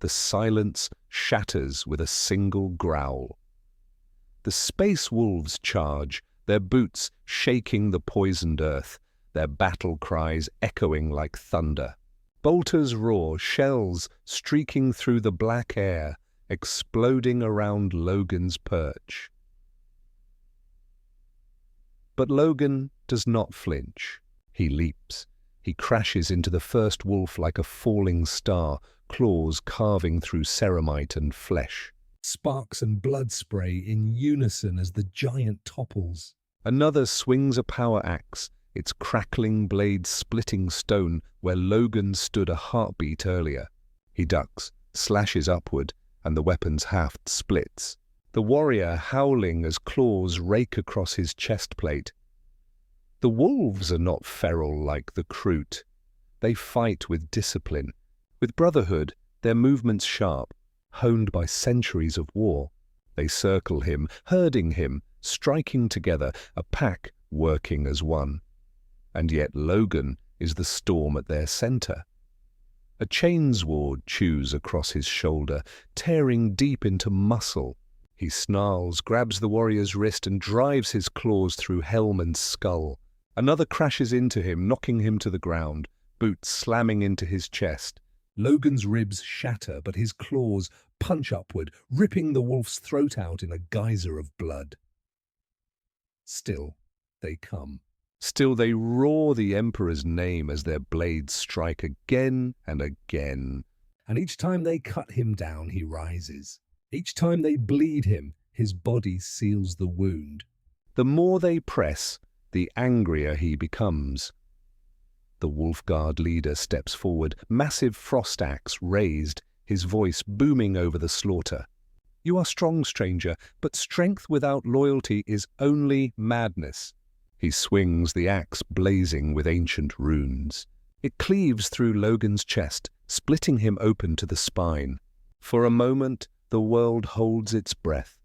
The silence shatters with a single growl. The space wolves charge, their boots shaking the poisoned earth, their battle cries echoing like thunder. Bolters roar, shells streaking through the black air, exploding around Logan's perch. But Logan does not flinch. He leaps. He crashes into the first wolf like a falling star, claws carving through ceramite and flesh.
Sparks and blood spray in unison as the giant topples.
Another swings a power axe, its crackling blade splitting stone where Logan stood a heartbeat earlier. He ducks, slashes upward, and the weapon's haft splits. The warrior howling as claws rake across his chest plate. The wolves are not feral like the Kroot. They fight with discipline. With brotherhood, their movements sharp, honed by centuries of war. They circle him, herding him, striking together, a pack working as one. And yet Logan is the storm at their center. A chainsword chews across his shoulder, tearing deep into muscle. He snarls, grabs the warrior's wrist and drives his claws through helm and skull. Another crashes into him, knocking him to the ground, boots slamming into his chest.
Logan's ribs shatter, but his claws punch upward, ripping the wolf's throat out in a geyser of blood. Still, they come.
Still they roar the Emperor's name as their blades strike again and again.
And each time they cut him down, he rises. Each time they bleed him, his body seals the wound.
The more they press, the angrier he becomes. The Wolf Guard leader steps forward, massive frost axe raised, his voice booming over the slaughter. You are strong, stranger, but strength without loyalty is only madness. He swings the axe blazing with ancient runes. It cleaves through Logan's chest, splitting him open to the spine. For a moment, the world holds its breath.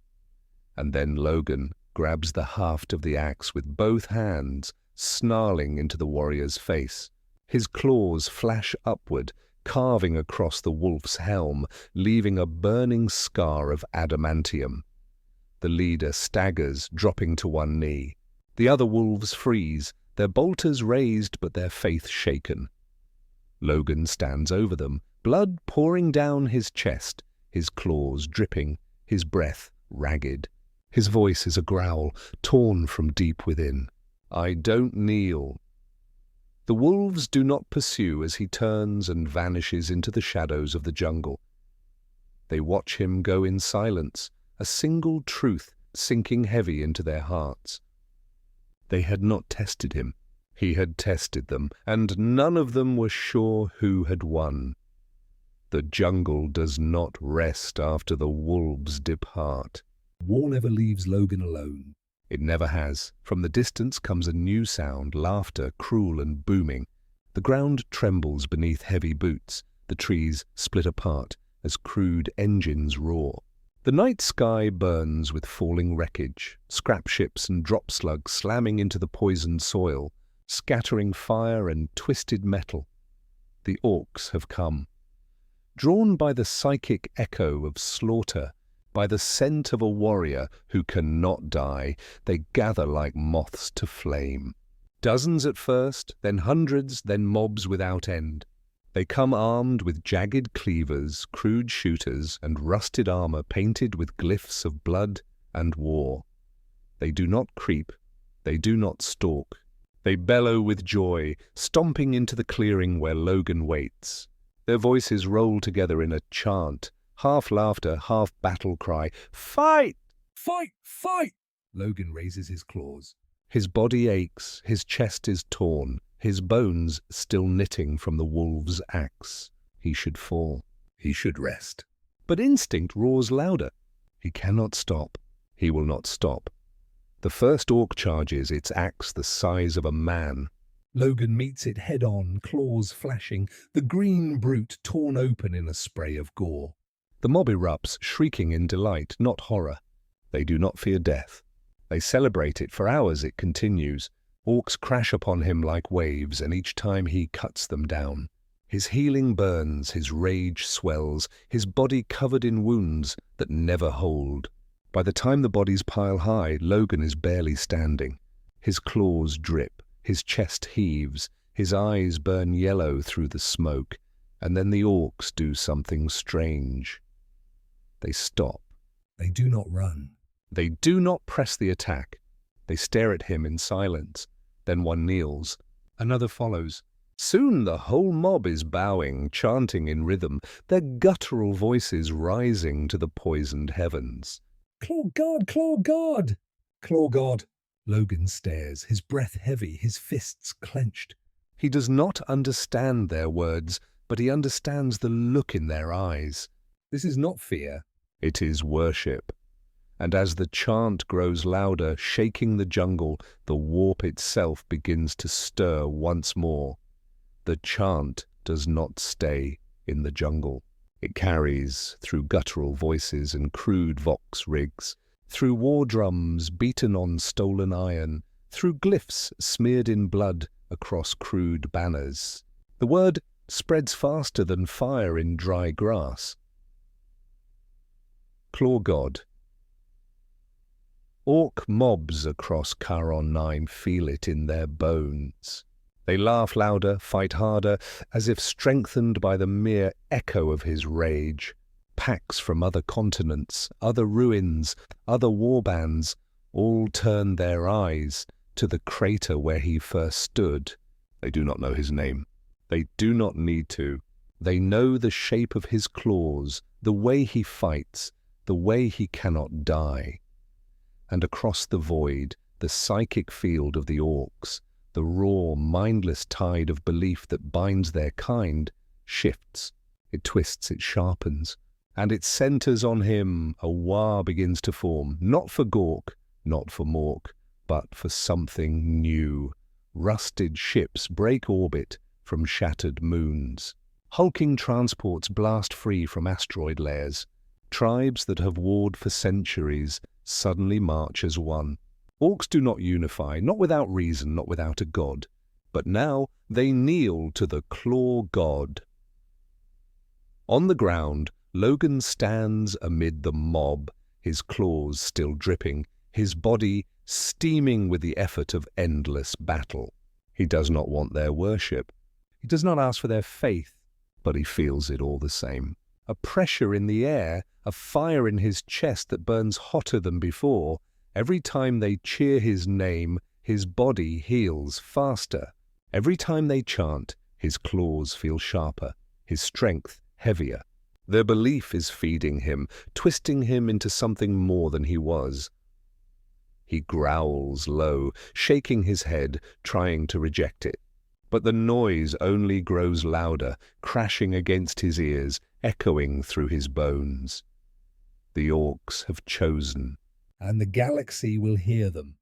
And then Logan grabs the haft of the axe with both hands, snarling into the warrior's face. His claws flash upward, carving across the wolf's helm, leaving a burning scar of adamantium. The leader staggers, dropping to one knee. The other wolves freeze, their bolters raised but their faith shaken. Logan stands over them, blood pouring down his chest, his claws dripping, his breath ragged. His voice is a growl, torn from deep within. I don't kneel. The wolves do not pursue as he turns and vanishes into the shadows of the jungle. They watch him go in silence, a single truth sinking heavy into their hearts. They had not tested him. He had tested them, and none of them were sure who had won. The jungle does not rest after the wolves depart.
War never leaves Logan alone.
It never has. From the distance comes a new sound, laughter, cruel and booming. The ground trembles beneath heavy boots. The trees split apart as crude engines roar. The night sky burns with falling wreckage, scrap ships and drop slugs slamming into the poisoned soil, scattering fire and twisted metal. The orcs have come. Drawn by the psychic echo of slaughter, by the scent of a warrior who cannot die, they gather like moths to flame. Dozens at first, then hundreds, then mobs without end. They come armed with jagged cleavers, crude shooters, and rusted armor painted with glyphs of blood and war. They do not creep. They do not stalk. They bellow with joy, stomping into the clearing where Logan waits. Their voices roll together in a chant, half laughter, half battle cry. Fight!
Fight! Fight! Logan raises his claws.
His body aches, his chest is torn, his bones still knitting from the wolf's axe. He should fall.
He should rest.
But instinct roars louder. He cannot stop. He will not stop. The first orc charges, its axe the size of a man.
Logan meets it head-on, claws flashing, the green brute torn open in a spray of gore.
The mob erupts, shrieking in delight, not horror. They do not fear death. They celebrate it. For hours it continues. Orcs crash upon him like waves, and each time he cuts them down. His healing burns, his rage swells, his body covered in wounds that never hold. By the time the bodies pile high, Logan is barely standing. His claws drip, his chest heaves, his eyes burn yellow through the smoke, and then the orcs do something strange. They stop.
They do not run.
They do not press the attack. They stare at him in silence. Then one kneels. Another follows. Soon the whole mob is bowing, chanting in rhythm, their guttural voices rising to the poisoned heavens.
Claw God! Claw God! Claw God! Logan stares, his breath heavy, his fists clenched.
He does not understand their words, but he understands the look in their eyes.
This is not fear.
It is worship. And as the chant grows louder, shaking the jungle, the warp itself begins to stir once more. The chant does not stay in the jungle. It carries through guttural voices and crude vox rigs, through war drums beaten on stolen iron, through glyphs smeared in blood across crude banners. The word spreads faster than fire in dry grass. Claw God. Orc mobs across Charon 9 feel it in their bones. They laugh louder, fight harder, as if strengthened by the mere echo of his rage. Packs from other continents, other ruins, other warbands, all turn their eyes to the crater where he first stood. They do not know his name. They do not need to. They know the shape of his claws, the way he fights, the way he cannot die. And across the void, the psychic field of the orcs, the raw, mindless tide of belief that binds their kind, shifts. It twists, it sharpens, and it centers on him. A war begins to form, not for Gork, not for Mork, but for something new. Rusted ships break orbit from shattered moons. Hulking transports blast free from asteroid layers. Tribes that have warred for centuries suddenly march as one. Orcs do not unify, not without reason, not without a god. But now they kneel to the Claw God. On the ground, Logan stands amid the mob, his claws still dripping, his body steaming with the effort of endless battle. He does not want their worship. He does not ask for their faith, but he feels it all the same. A pressure in the air, a fire in his chest that burns hotter than before. Every time they cheer his name, his body heals faster. Every time they chant, his claws feel sharper, his strength heavier. Their belief is feeding him, twisting him into something more than he was. He growls low, shaking his head, trying to reject it. But the noise only grows louder, crashing against his ears, echoing through his bones. The orcs have chosen.
And the galaxy will hear them.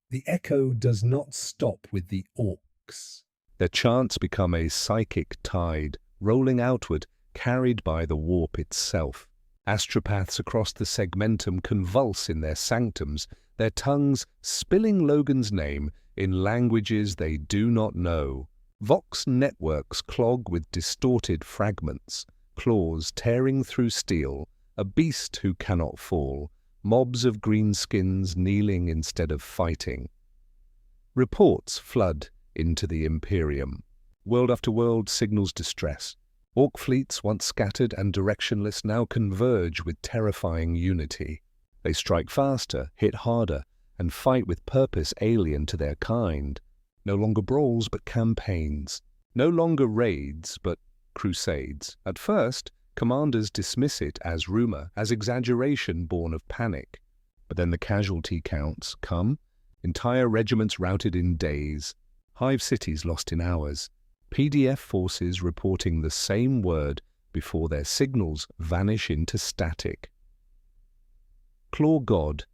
The echo does not stop with the orcs.
Their chants become a psychic tide, rolling outward, carried by the warp itself. Astropaths across the segmentum convulse in their sanctums, their tongues spilling Logan's name in languages they do not know. Vox networks clog with distorted fragments, claws tearing through steel, a beast who cannot fall, mobs of greenskins kneeling instead of fighting. Reports flood into the Imperium. World after world signals distress. Orc fleets, once scattered and directionless, now converge with terrifying unity. They strike faster, hit harder, and fight with purpose alien to their kind. No longer brawls, but campaigns. No longer raids, but crusades. At first, commanders dismiss it as rumor, as exaggeration born of panic. But then the casualty counts come. Entire regiments routed in days. Hive cities lost in hours. PDF forces reporting the same word before their signals vanish into static. Claw God.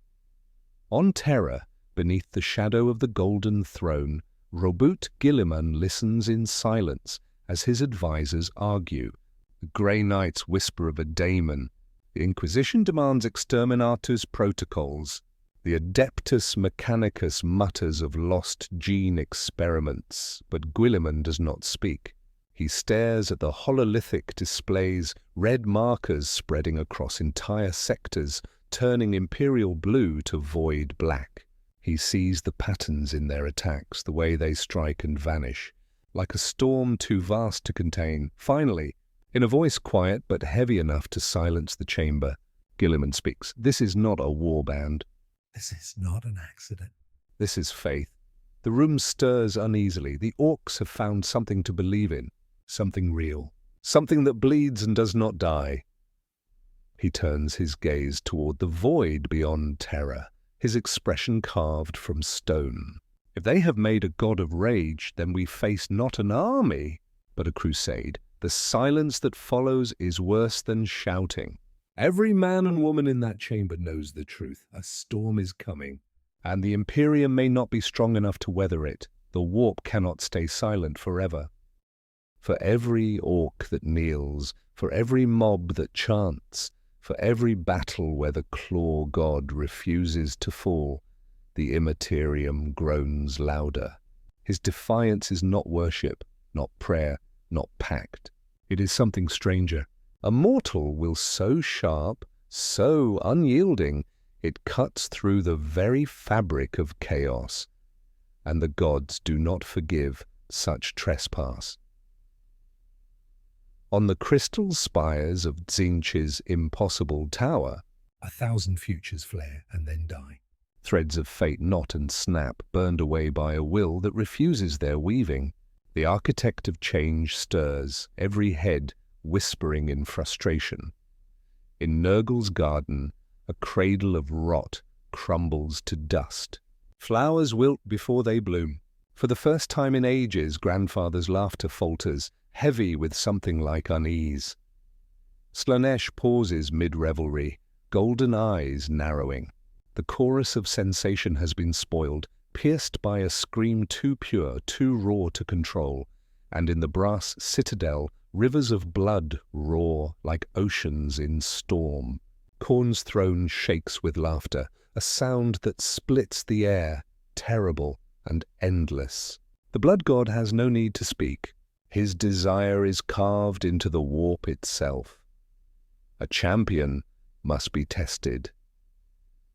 On Terra, beneath the shadow of the Golden Throne, Robert Gilliman listens in silence as his advisors argue. The Grey Knights whisper of a daemon. The Inquisition demands exterminatus protocols. The Adeptus Mechanicus mutters of lost gene experiments, but Guilliman does not speak. He stares at the hololithic displays, red markers spreading across entire sectors, turning imperial blue to void black. He sees the patterns in their attacks, the way they strike and vanish, like a storm too vast to contain. Finally, in a voice quiet but heavy enough to silence the chamber, Gilliman speaks. This is not a warband.
This is not an accident.
This is faith. The room stirs uneasily. The orcs have found something to believe in, something real, something that bleeds and does not die. He turns his gaze toward the void beyond terror, his expression carved from stone. If they have made a god of rage, then we face not an army, but a crusade. The silence that follows is worse than shouting.
Every man and woman in that chamber knows the truth. A storm is coming.
And the Imperium may not be strong enough to weather it. The warp cannot stay silent forever. For every orc that kneels, for every mob that chants, for every battle where the claw god refuses to fall, the Immaterium groans louder. His defiance is not worship, not prayer, not pact. It is something stranger. A mortal will so sharp, so unyielding, it cuts through the very fabric of chaos, and the gods do not forgive such trespass. On the crystal spires of Tzeentch's impossible tower,
1,000 futures flare and then die.
Threads of fate knot and snap, burned away by a will that refuses their weaving. The architect of change stirs, every head whispering in frustration. In Nurgle's garden, a cradle of rot crumbles to dust. Flowers wilt before they bloom. For the first time in ages, grandfather's laughter falters, heavy with something like unease. Slanesh pauses mid-revelry, golden eyes narrowing. The chorus of sensation has been spoiled, pierced by a scream too pure, too raw to control, and in the brass citadel, rivers of blood roar like oceans in storm. Khorne's throne shakes with laughter, a sound that splits the air, terrible and endless. The blood god has no need to speak. His desire is carved into the warp itself. A champion must be tested.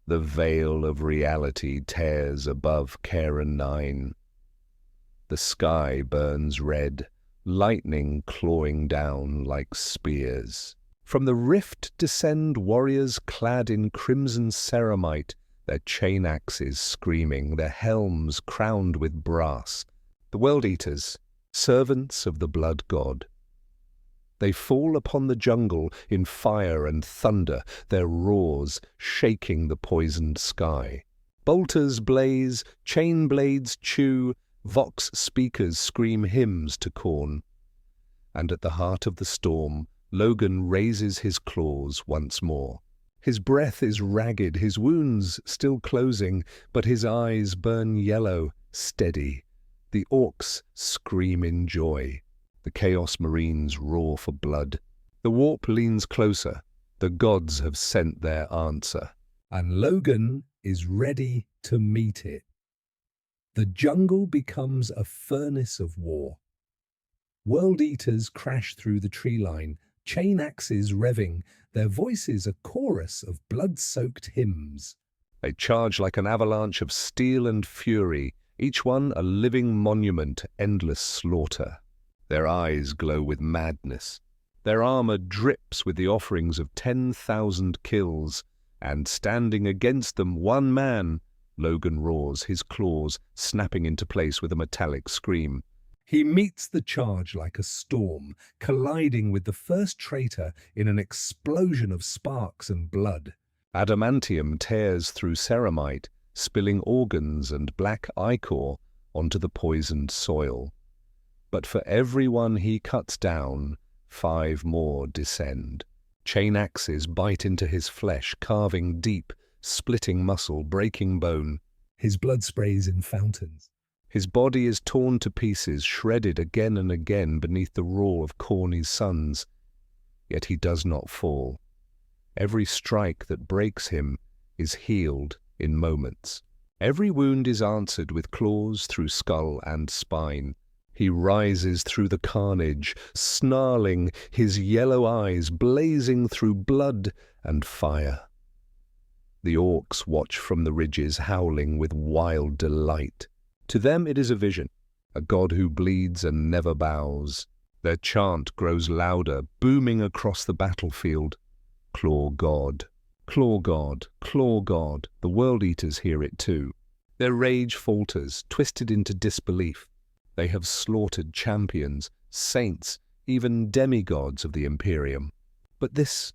The veil of reality tears above Karen 9. The sky burns red, lightning clawing down like spears. From the rift descend warriors clad in crimson ceramite, their chain axes screaming, their helms crowned with brass. The World-Eaters, servants of the blood god. They fall upon the jungle in fire and thunder, their roars shaking the poisoned sky. Bolters blaze, chain blades chew, vox speakers scream hymns to Khorne. And at the heart of the storm, Logan raises his claws once more. His breath is ragged, his wounds still closing, but his eyes burn yellow, steady. The orcs scream in joy. The Chaos Marines roar for blood. The warp leans closer. The gods have sent their answer.
And Logan is ready to meet it. The jungle becomes a furnace of war. World-Eaters crash through the tree line, chain axes revving, their voices a chorus of blood-soaked hymns.
They charge like an avalanche of steel and fury, each one a living monument to endless slaughter. Their eyes glow with madness. Their armor drips with the offerings of 10,000 kills, and standing against them one man, Logan roars, his claws snapping into place with a metallic scream.
He meets the charge like a storm, colliding with the first traitor in an explosion of sparks and blood.
Adamantium tears through ceramite, spilling organs and black ichor onto the poisoned soil. But for every one he cuts down, 5 more descend. Chain axes bite into his flesh, carving deep, splitting muscle, breaking bone.
His blood sprays in fountains.
His body is torn to pieces, shredded again and again beneath the roar of Corny's sons. Yet he does not fall. Every strike that breaks him is healed in moments. Every wound is answered with claws through skull and spine. He rises through the carnage, snarling, his yellow eyes blazing through blood and fire. The orcs watch from the ridges, howling with wild delight. To them it is a vision, a god who bleeds and never bows. Their chant grows louder, booming across the battlefield. Claw God, Claw God, Claw God. The World-Eaters hear it too. Their rage falters, twisted into disbelief. They have slaughtered champions, saints, even demigods of the Imperium. But this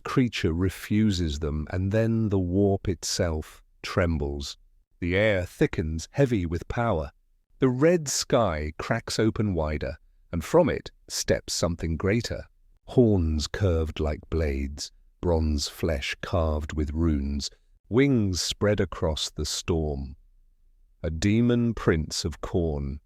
creature refuses them, and then the warp itself trembles. The air thickens, heavy with power. The red sky cracks open wider, and from it steps something greater. Horns curved like blades, bronze flesh carved with runes, wings spread across the storm. A demon prince of Khorne.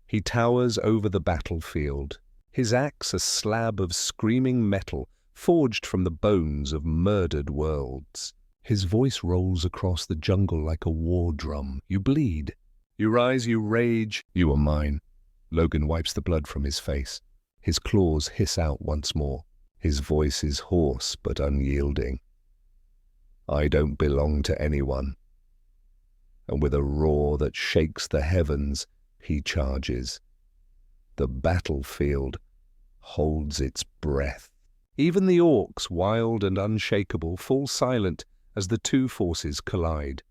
He towers over the battlefield, his axe a slab of screaming metal forged from the bones of murdered worlds. His voice rolls across the jungle like a war drum. You bleed. You rise, you rage. You are mine. Logan wipes the blood from his face. His claws hiss out once more. His voice is hoarse but unyielding. I don't belong to anyone. And with a roar that shakes the heavens, he charges. The battlefield holds its breath. Even the orcs, wild and unshakable, fall silent as the two forces collide.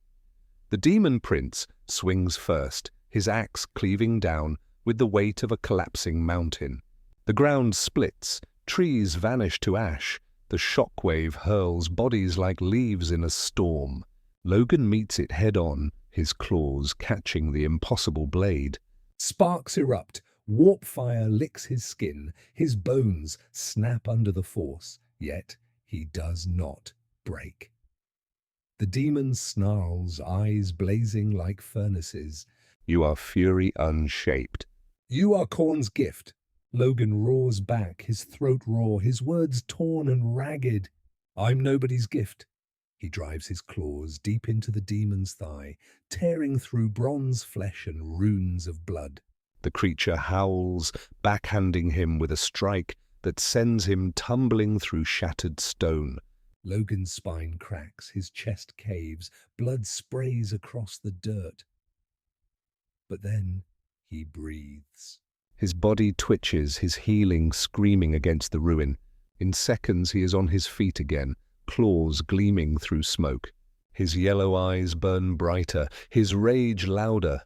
The demon prince swings first, his axe cleaving down with the weight of a collapsing mountain. The ground splits, trees vanish to ash, the shockwave hurls bodies like leaves in a storm. Logan meets it head-on, his claws catching the impossible blade.
Sparks erupt, warp fire licks his skin, his bones snap under the force, yet he does not break. The demon snarls, eyes blazing like furnaces.
You are fury unshaped.
You are Khorne's gift. Logan roars back, his throat raw, his words torn and ragged. I'm nobody's gift. He drives his claws deep into the demon's thigh, tearing through bronze flesh and runes of blood.
The creature howls, backhanding him with a strike that sends him tumbling through shattered stone.
Logan's spine cracks, his chest caves, blood sprays across the dirt. But then he breathes.
His body twitches, his healing screaming against the ruin. In seconds he is on his feet again, claws gleaming through smoke. His yellow eyes burn brighter, his rage louder.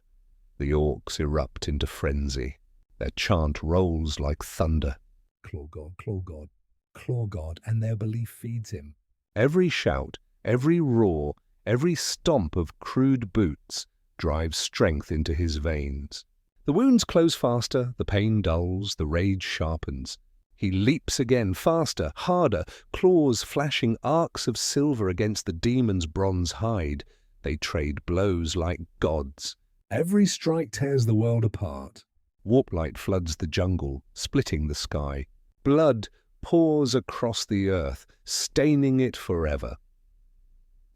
The orcs erupt into frenzy. Their chant rolls like thunder.
Claw God, Claw God, Claw God, and their belief feeds him.
Every shout, every roar, every stomp of crude boots drives strength into his veins. The wounds close faster, the pain dulls, the rage sharpens. He leaps again, faster, harder, claws flashing arcs of silver against the demon's bronze hide. They trade blows like gods.
Every strike tears the world apart.
Warplight floods the jungle, splitting the sky. Blood pours across the earth, staining it forever.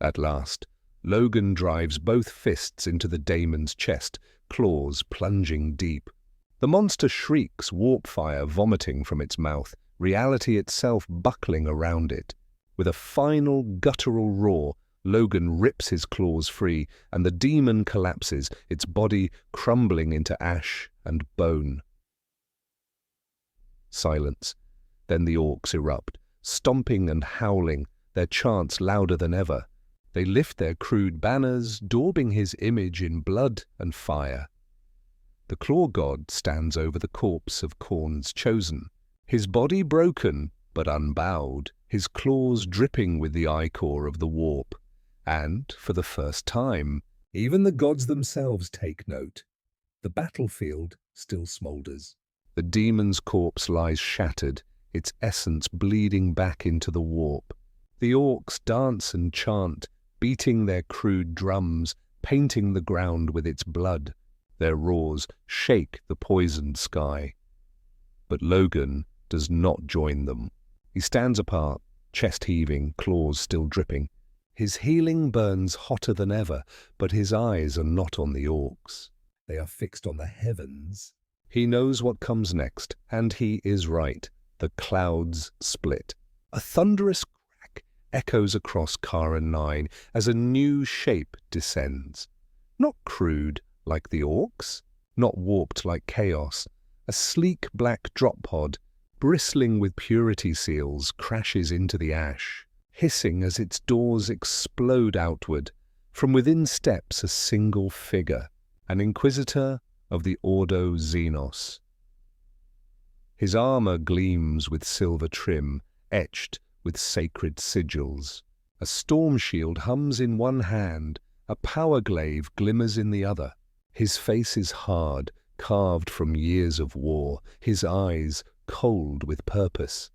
At last, Logan drives both fists into the daemon's chest, claws plunging deep. The monster shrieks, warp fire vomiting from its mouth, reality itself buckling around it. With a final guttural roar, Logan rips his claws free, and the demon collapses, its body crumbling into ash and bone. Silence. Then the orcs erupt, stomping and howling, their chants louder than ever. They lift their crude banners, daubing his image in blood and fire. The Claw God stands over the corpse of Khorne's chosen, his body broken but unbowed, his claws dripping with the ichor of the warp. And, for the first time,
even the gods themselves take note. The battlefield still smoulders.
The demon's corpse lies shattered, its essence bleeding back into the warp. The orcs dance and chant, beating their crude drums, painting the ground with its blood. Their roars shake the poisoned sky. But Logan does not join them. He stands apart, chest heaving, claws still dripping. His healing burns hotter than ever, but his eyes are not on the orcs.
They are fixed on the heavens.
He knows what comes next, and he is right. The clouds split. A thunderous crack echoes across Kara 9 as a new shape descends. Not crude like the orcs, not warped like chaos. A sleek black drop pod, bristling with purity seals, crashes into the ash, hissing as its doors explode outward. From within steps a single figure, an inquisitor of the Ordo Xenos. His armor gleams with silver trim, etched with sacred sigils. A storm shield hums in one hand, a power glaive glimmers in the other. His face is hard, carved from years of war, his eyes cold with purpose.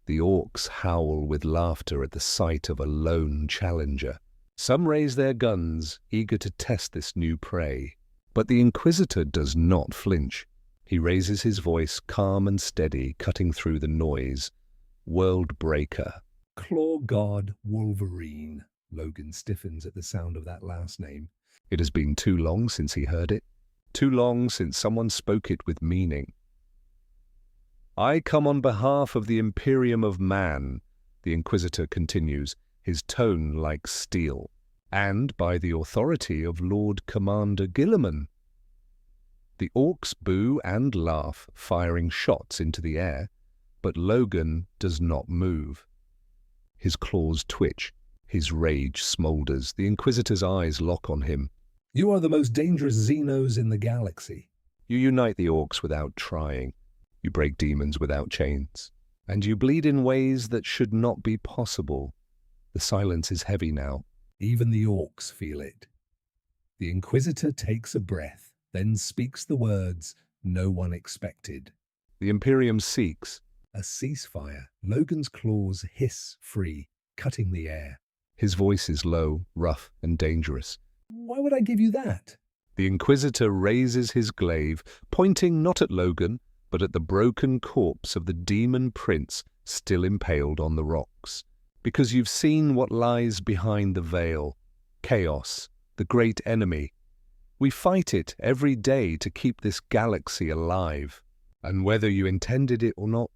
The orcs howl with laughter at the sight of a lone challenger. Some raise their guns, eager to test this new prey. But the Inquisitor does not flinch. He raises his voice, calm and steady, cutting through the noise. World breaker.
Claw God Wolverine. Logan stiffens at the sound of that last name.
It has been too long since he heard it. Too long since someone spoke it with meaning. I come on behalf of the Imperium of Man, the Inquisitor continues, his tone like steel, and by the authority of Lord Commander Guilliman. The orcs boo and laugh, firing shots into the air, but Logan does not move. His claws twitch, his rage smolders, the Inquisitor's eyes lock on him.
You are the most dangerous Xenos in the galaxy.
You unite the orcs without trying. You break demons without chains. And you bleed in ways that should not be possible. The silence is heavy now.
Even the orcs feel it. The Inquisitor takes a breath, then speaks the words no one expected.
The Imperium seeks.
A ceasefire. Logan's claws hiss free, cutting the air.
His voice is low, rough, and dangerous.
Why would I give you that?
The Inquisitor raises his glaive, pointing not at Logan, but at the broken corpse of the demon prince still impaled on the rocks. Because you've seen what lies behind the veil. Chaos, the great enemy. We fight it every day to keep this galaxy alive. And whether you intended it or not,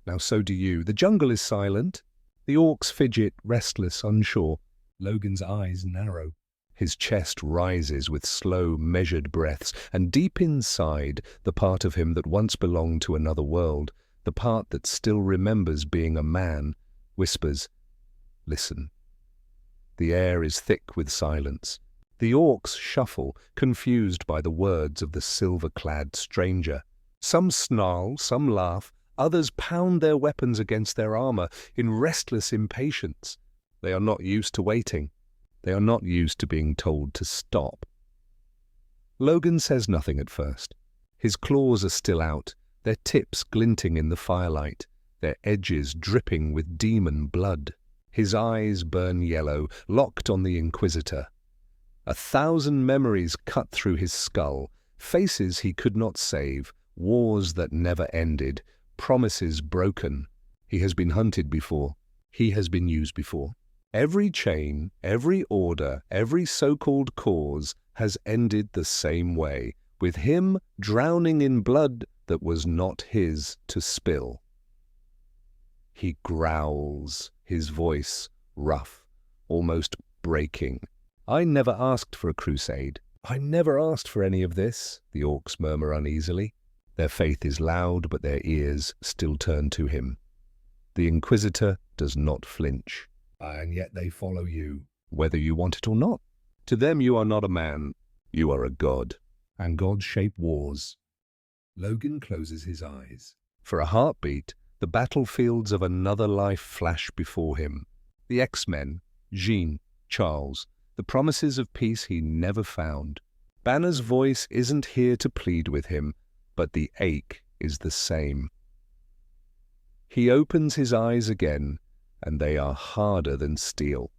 now so do you. The jungle is silent. The orcs fidget, restless, unsure.
Logan's eyes narrow.
His chest rises with slow, measured breaths, and deep inside, the part of him that once belonged to another world, the part that still remembers being a man, whispers, "Listen." The air is thick with silence. The orcs shuffle, confused by the words of the silver-clad stranger. Some snarl, some laugh, others pound their weapons against their armor in restless impatience. They are not used to waiting. They are not used to being told to stop. Logan says nothing at first. His claws are still out, their tips glinting in the firelight, their edges dripping with demon blood. His eyes burn yellow, locked on the Inquisitor. 1,000 memories cut through his skull, faces he could not save, wars that never ended, promises broken. He has been hunted before. He has been used before. Every chain, every order, every so-called cause has ended the same way, with him drowning in blood that was not his to spill. He growls, his voice rough, almost breaking. I never asked for a crusade. I never asked for any of this, the orcs murmur uneasily. Their faith is loud, but their ears still turn to him. The Inquisitor does not flinch.
And yet they follow you.
Whether you want it or not. To them you are not a man, you are a god.
And gods shape wars. Logan closes his eyes.
For a heartbeat, the battlefields of another life flash before him. The X-Men, Jean, Charles, the promises of peace he never found. Banner's voice isn't here to plead with him, but the ache is the same. He opens his eyes again, and they are harder than steel.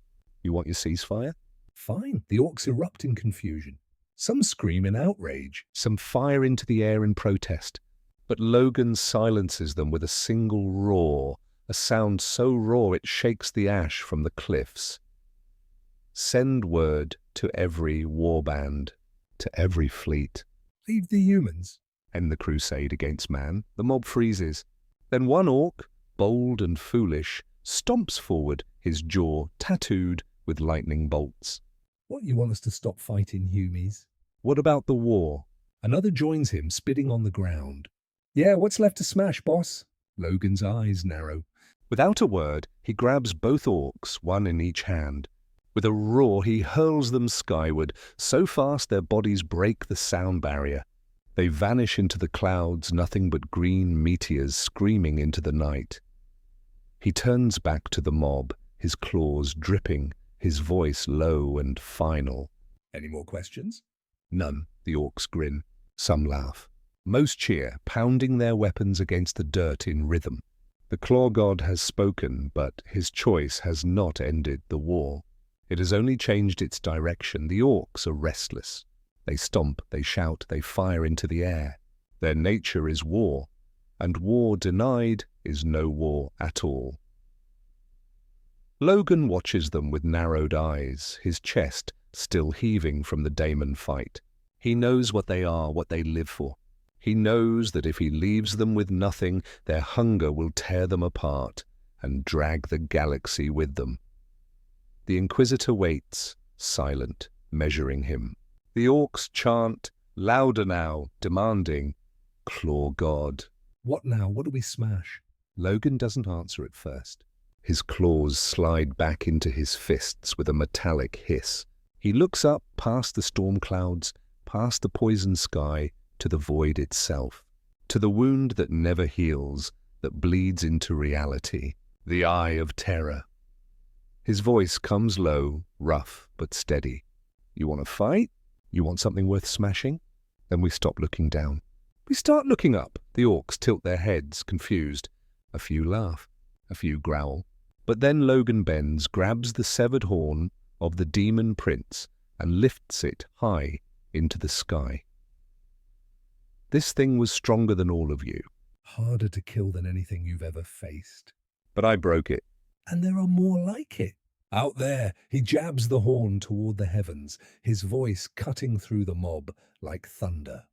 You want your ceasefire?
Fine. The orcs erupt in confusion. Some scream in outrage.
Some fire into the air in protest. But Logan silences them with a single roar, a sound so raw it shakes the ash from the cliffs. Send word to every warband, to every fleet.
Leave the humans.
End the crusade against man. The mob freezes. Then one orc, bold and foolish, stomps forward, his jaw tattooed with lightning bolts.
What, you want us to stop fighting humies?
What about the war?
Another joins him, spitting on the ground. Yeah, what's left to smash, boss? Logan's eyes narrow.
Without a word, he grabs both orcs, one in each hand. With a roar, he hurls them skyward, so fast their bodies break the sound barrier. They vanish into the clouds, nothing but green meteors screaming into the night. He turns back to the mob, his claws dripping, his voice low and final.
Any more questions?
None, the orcs grin. Some laugh. Most cheer, pounding their weapons against the dirt in rhythm. The Claw God has spoken, but his choice has not ended the war. It has only changed its direction. The orcs are restless. They stomp, they shout, they fire into the air. Their nature is war, and war denied is no war at all. Logan watches them with narrowed eyes, his chest still heaving from the Daemon fight. He knows what they are, what they live for. He knows that if he leaves them with nothing, their hunger will tear them apart and drag the galaxy with them. The Inquisitor waits, silent, measuring him. The orcs chant, louder now, demanding, Claw God.
What now? What do we smash?
Logan doesn't answer at first. His claws slide back into his fists with a metallic hiss. He looks up past the storm clouds, past the poison sky, to the void itself, to the wound that never heals, that bleeds into reality, the eye of terror. His voice comes low, rough but steady. You want to fight? You want something worth smashing? Then we stop looking down. We start looking up. The orcs tilt their heads, confused. A few laugh, a few growl. But then Logan bends, grabs the severed horn of the demon prince and lifts it high into the sky. This thing was stronger than all of you.
Harder to kill than anything you've ever faced.
But I broke it.
And there are more like it. Out there, he jabs the horn toward the heavens, his voice cutting through the mob like thunder.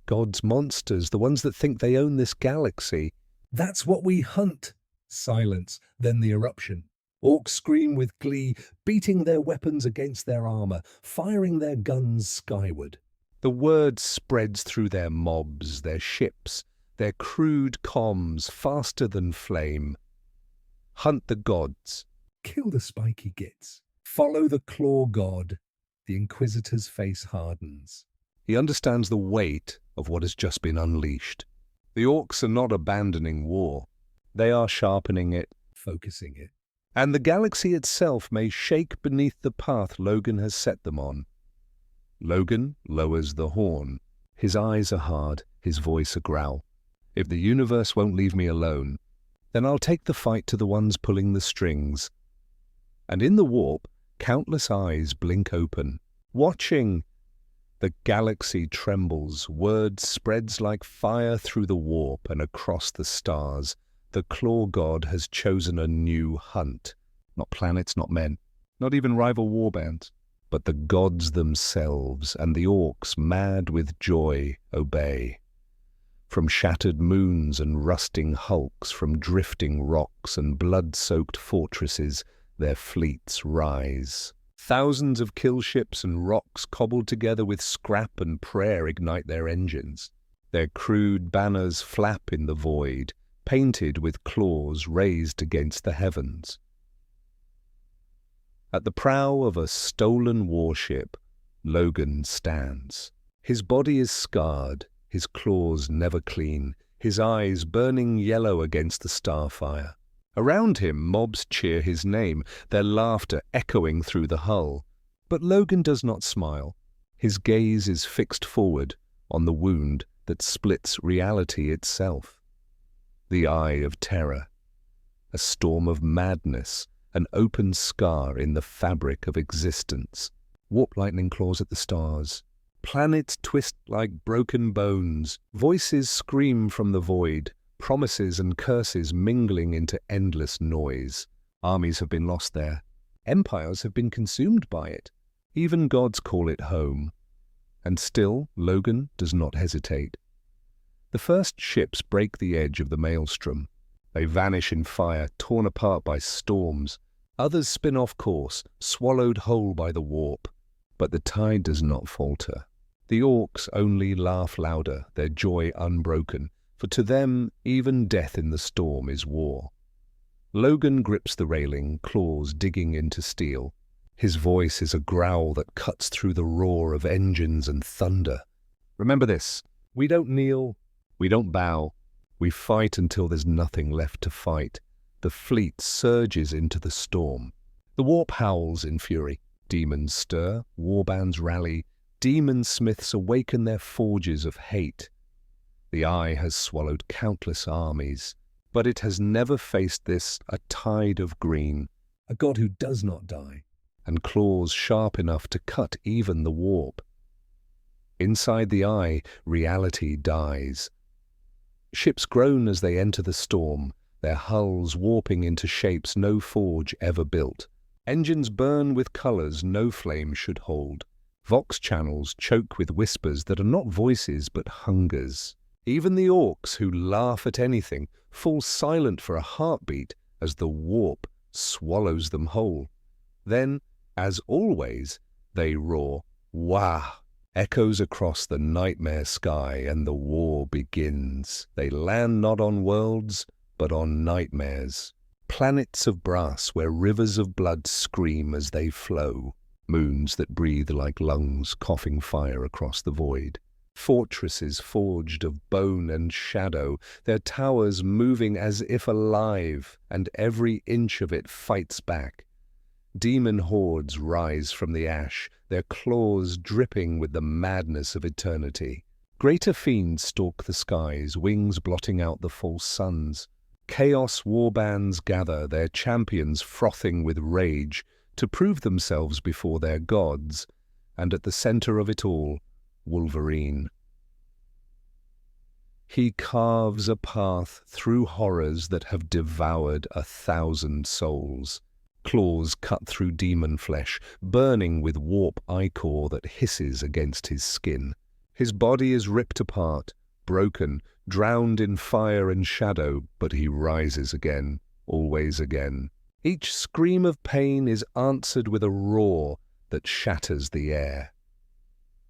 God's monsters, the ones that think they own this galaxy.
That's what we hunt. Silence, then the eruption. Orcs scream with glee, beating their weapons against their armor, firing their guns skyward.
The word spreads through their mobs, their ships, their crude comms, faster than flame. Hunt the gods.
Kill the spiky gits. Follow the Claw God. The Inquisitor's face hardens.
He understands the weight of what has just been unleashed. The orcs are not abandoning war. They are sharpening it,
focusing it.
And the galaxy itself may shake beneath the path Logan has set them on. Logan lowers the horn. His eyes are hard, his voice a growl. If the universe won't leave me alone, then I'll take the fight to the ones pulling the strings. And in the warp, countless eyes blink open, watching. The galaxy trembles, word spreads like fire through the warp and across the stars. The Claw God has chosen a new hunt. Not planets, not men, not even rival warbands, but the gods themselves, and the orcs, mad with joy, obey. From shattered moons and rusting hulks, from drifting rocks and blood-soaked fortresses, their fleets rise. Thousands of kill ships and rocks cobbled together with scrap and prayer ignite their engines. Their crude banners flap in the void, painted with claws raised against the heavens. At the prow of a stolen warship, Logan stands. His body is scarred, his claws never clean, his eyes burning yellow against the starfire. Around him, mobs cheer his name, their laughter echoing through the hull. But Logan does not smile. His gaze is fixed forward on the wound that splits reality itself. The eye of terror, a storm of madness, an open scar in the fabric of existence. Warp lightning claws at the stars. Planets twist like broken bones. Voices scream from the void. Promises and curses mingling into endless noise. Armies have been lost there. Empires have been consumed by it. Even gods call it home. And still, Logan does not hesitate. The first ships break the edge of the maelstrom. They vanish in fire, torn apart by storms. Others spin off course, swallowed whole by the warp. But the tide does not falter. The orcs only laugh louder, their joy unbroken, for to them even death in the storm is war. Logan grips the railing, claws digging into steel. His voice is a growl that cuts through the roar of engines and thunder. Remember this, we don't kneel, we don't bow. We fight until there's nothing left to fight. The fleet surges into the storm. The warp howls in fury. Demons stir, warbands rally. Demon smiths awaken their forges of hate. The eye has swallowed countless armies, but it has never faced this, a tide of green.
A god who does not die.
And claws sharp enough to cut even the warp. Inside the eye, reality dies. Ships groan as they enter the storm, their hulls warping into shapes no forge ever built. Engines burn with colors no flame should hold. Vox channels choke with whispers that are not voices but hungers. Even the orcs, who laugh at anything, fall silent for a heartbeat as the warp swallows them whole. Then, as always, they roar, "Wah!" Echoes across the nightmare sky, and the war begins. They land not on worlds, but on nightmares. Planets of brass where rivers of blood scream as they flow. Moons that breathe like lungs, coughing fire across the void. Fortresses forged of bone and shadow, their towers moving as if alive, and every inch of it fights back. Demon hordes rise from the ash, their claws dripping with the madness of eternity. Greater fiends stalk the skies, wings blotting out the false suns. Chaos warbands gather, their champions frothing with rage, to prove themselves before their gods, and at the center of it all, Wolverine. He carves a path through horrors that have devoured 1,000 souls. Claws cut through demon flesh, burning with warp ichor that hisses against his skin. His body is ripped apart, broken, drowned in fire and shadow, but he rises again, always again. Each scream of pain is answered with a roar that shatters the air.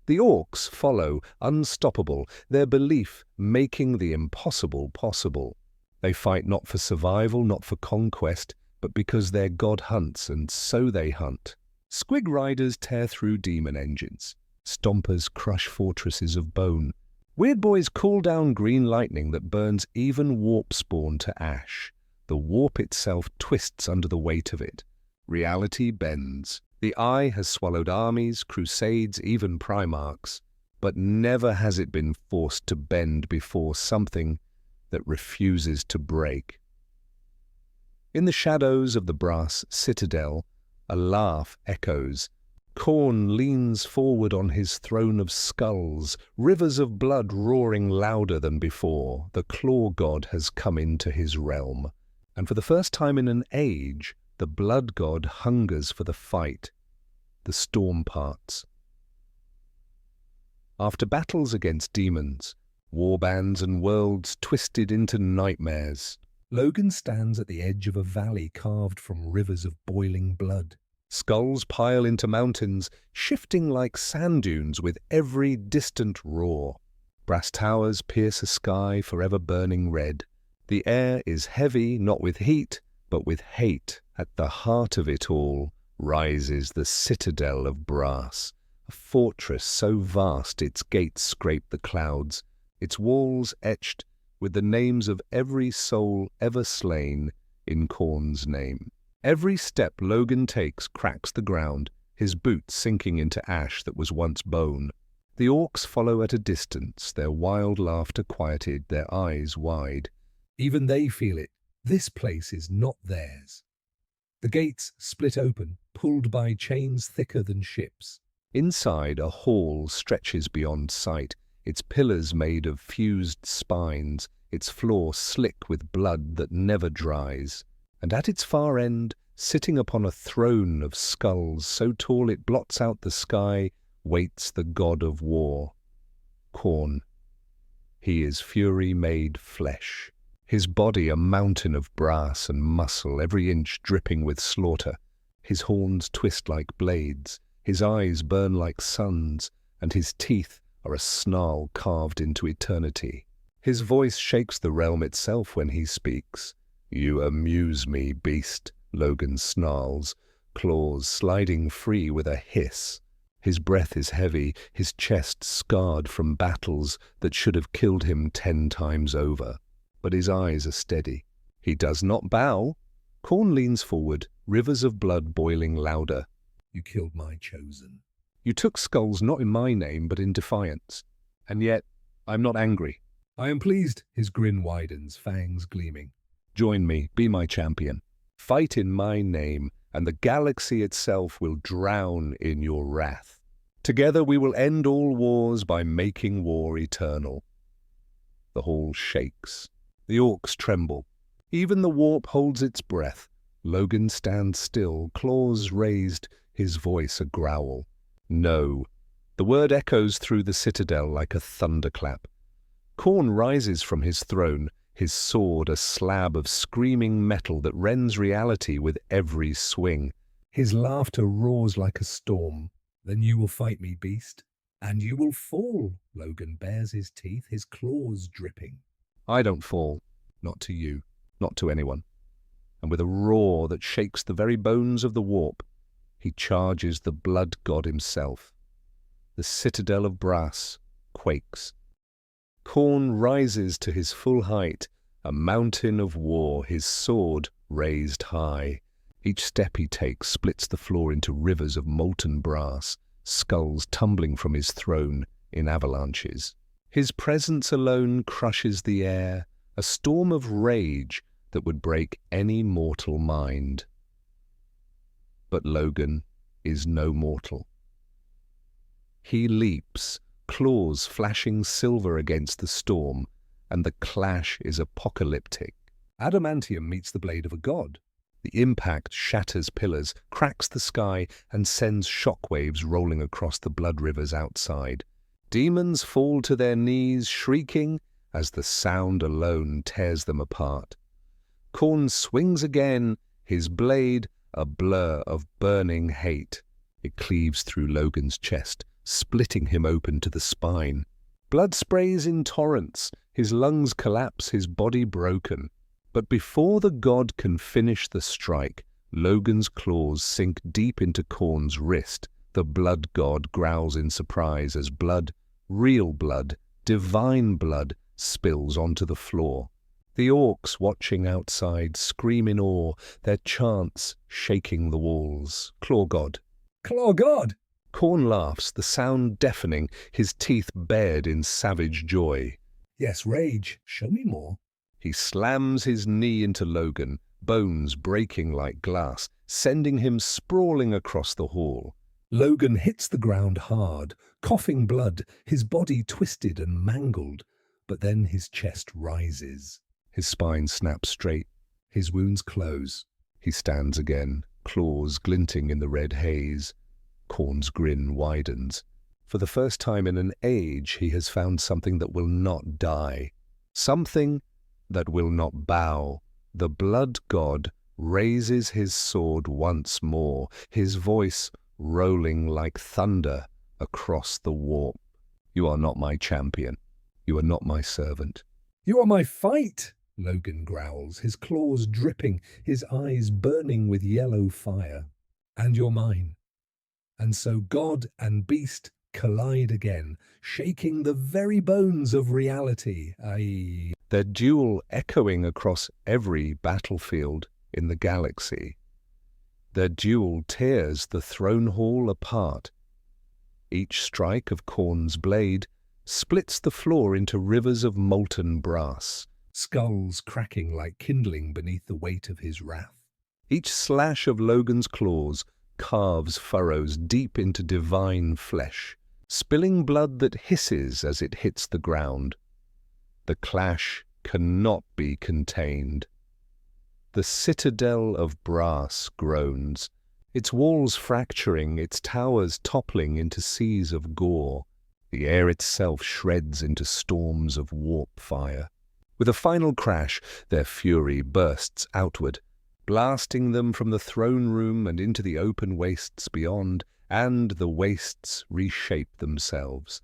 The orcs follow, unstoppable, their belief making the impossible possible. They fight not for survival, not for conquest, but because their god hunts, and so they hunt. Squig riders tear through demon engines. Stompers crush fortresses of bone. Weird boys call down green lightning that burns even warp spawn to ash. The warp itself twists under the weight of it. Reality bends. The eye has swallowed armies, crusades, even primarchs, but never has it been forced to bend before something that refuses to break. In the shadows of the brass citadel, a laugh echoes. Khorne leans forward on his throne of skulls, rivers of blood roaring louder than before. The claw god has come into his realm, and for the first time in an age, the blood god hungers for the fight. The storm parts. After battles against demons, warbands and worlds twisted into nightmares,
Logan stands at the edge of a valley carved from rivers of boiling blood.
Skulls pile into mountains, shifting like sand dunes with every distant roar. Brass towers pierce a sky forever burning red. The air is heavy, not with heat, but with hate. At the heart of it all rises the citadel of brass, a fortress so vast its gates scrape the clouds, its walls etched with the names of every soul ever slain in Khorne's name. Every step Logan takes cracks the ground, his boots sinking into ash that was once bone. The orcs follow at a distance, their wild laughter quieted, their eyes wide.
Even they feel it. This place is not theirs. The gates split open, pulled by chains thicker than ships.
Inside, a hall stretches beyond sight, its pillars made of fused spines, its floor slick with blood that never dries. And at its far end, sitting upon a throne of skulls so tall it blots out the sky, waits the god of war, Khorne. He is fury made flesh, his body a mountain of brass and muscle, every inch dripping with slaughter. His horns twist like blades, his eyes burn like suns, and his teeth are a snarl carved into eternity. His voice shakes the realm itself when he speaks. "You amuse me, beast," Logan snarls, claws sliding free with a hiss. His breath is heavy, his chest scarred from battles that should have killed him 10 times over. But his eyes are steady. He does not bow. Khorne leans forward, rivers of blood boiling louder.
"You killed my chosen."
"You took skulls not in my name, but in defiance. And yet, I'm not angry."
"I am pleased." His grin widens, fangs gleaming.
"Join me, be my champion. Fight in my name, and the galaxy itself will drown in your wrath. Together we will end all wars by making war eternal." The hall shakes. The orcs tremble. Even the warp holds its breath. Logan stands still, claws raised, his voice a growl. "No." The word echoes through the citadel like a thunderclap. Khorne rises from his throne, his sword a slab of screaming metal that rends reality with every swing.
His laughter roars like a storm. "Then you will fight me, beast, and you will fall." Logan bares his teeth, his claws dripping.
"I don't fall. Not to you. Not to anyone." And with a roar that shakes the very bones of the warp, he charges the blood god himself. The citadel of brass quakes. Khorne rises to his full height, a mountain of war, his sword raised high. Each step he takes splits the floor into rivers of molten brass, skulls tumbling from his throne in avalanches. His presence alone crushes the air, a storm of rage that would break any mortal mind. But Logan is no mortal. He leaps, claws flashing silver against the storm, and the clash is apocalyptic.
Adamantium meets the blade of a god.
The impact shatters pillars, cracks the sky, and sends shockwaves rolling across the blood rivers outside. Demons fall to their knees, shrieking, as the sound alone tears them apart. Khorne swings again, his blade a blur of burning hate. It cleaves through Logan's chest, splitting him open to the spine. Blood sprays in torrents, his lungs collapse, his body broken. But before the god can finish the strike, Logan's claws sink deep into Khorne's wrist. The blood god growls in surprise as blood, real blood, divine blood, spills onto the floor. The orcs watching outside scream in awe, their chants shaking the walls. "Claw god!
Claw god!"
Khorne laughs, the sound deafening, his teeth bared in savage joy.
"Yes, rage. Show me more."
He slams his knee into Logan, bones breaking like glass, sending him sprawling across the hall.
Logan hits the ground hard, coughing blood, his body twisted and mangled. But then his chest rises.
His spine snaps straight. His wounds close. He stands again, claws glinting in the red haze. Khorne's grin widens. For the first time in an age, he has found something that will not die. Something that will not bow. The blood god raises his sword once more, his voice rolling like thunder across the warp. "You are not my champion. You are not my servant."
"You are my fight," Logan growls, his claws dripping, his eyes burning with yellow fire. "And you're mine." And so god and beast collide again, shaking the very bones of reality, i.e.
their duel echoing across every battlefield in the galaxy. Their duel tears the throne hall apart. Each strike of Khorne's blade splits the floor into rivers of molten brass,
skulls cracking like kindling beneath the weight of his wrath.
Each slash of Logan's claws carves furrows deep into divine flesh, spilling blood that hisses as it hits the ground. The clash cannot be contained. The citadel of brass groans, its walls fracturing, its towers toppling into seas of gore. The air itself shreds into storms of warp fire. With a final crash, their fury bursts outward, blasting them from the throne room and into the open wastes beyond, and the wastes reshape themselves.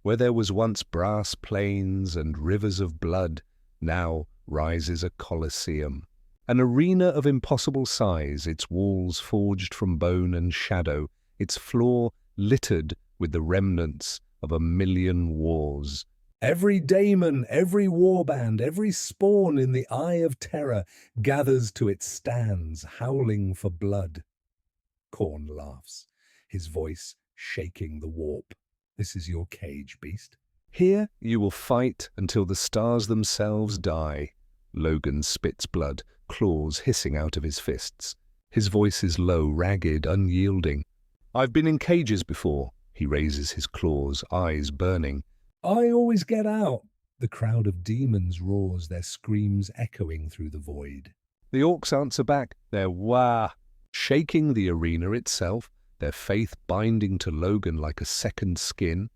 Where there was once brass plains and rivers of blood, now rises a colosseum. An arena of impossible size, its walls forged from bone and shadow, its floor littered with the remnants of 1,000,000 wars.
Every daemon, every warband, every spawn in the eye of terror gathers to its stands, howling for blood. Khorne laughs, his voice shaking the warp. This is your cage, beast.
Here you will fight until the stars themselves die. Logan spits blood, claws hissing out of his fists. His voice is low, ragged, unyielding. I've been in cages before. He raises his claws, eyes burning.
I always get out. The crowd of demons roars, their screams echoing through the void.
The orcs answer back, their wah, shaking the arena itself, their faith binding to Logan like a second skin.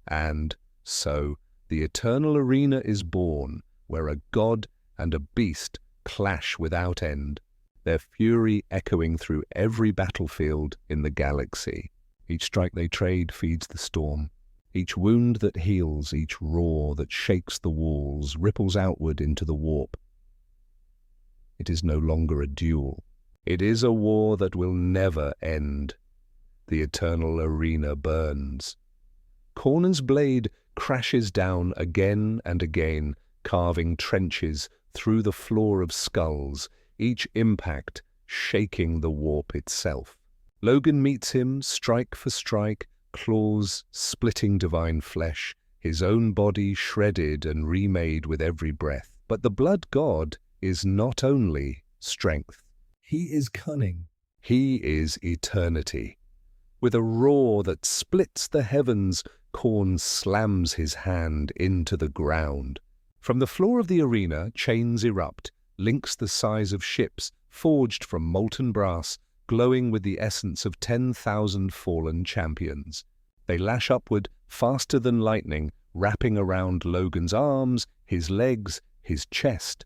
And so the eternal arena is born, where a god and a beast clash without end, their fury echoing through every battlefield in the galaxy. Each strike they trade feeds the storm. Each wound that heals, each roar that shakes the walls, ripples outward into the warp. It is no longer a duel. It is a war that will never end. The eternal arena burns. Khorne's blade crashes down again and again, carving trenches through the floor of skulls, each impact shaking the warp itself. Logan meets him, strike for strike, claws splitting divine flesh, his own body shredded and remade with every breath. But the blood god is not only strength.
He is cunning.
He is eternity. With a roar that splits the heavens, Khorne slams his hand into the ground. From the floor of the arena, chains erupt, links the size of ships, forged from molten brass, glowing with the essence of 10,000 fallen champions. They lash upward, faster than lightning, wrapping around Logan's arms, his legs, his chest.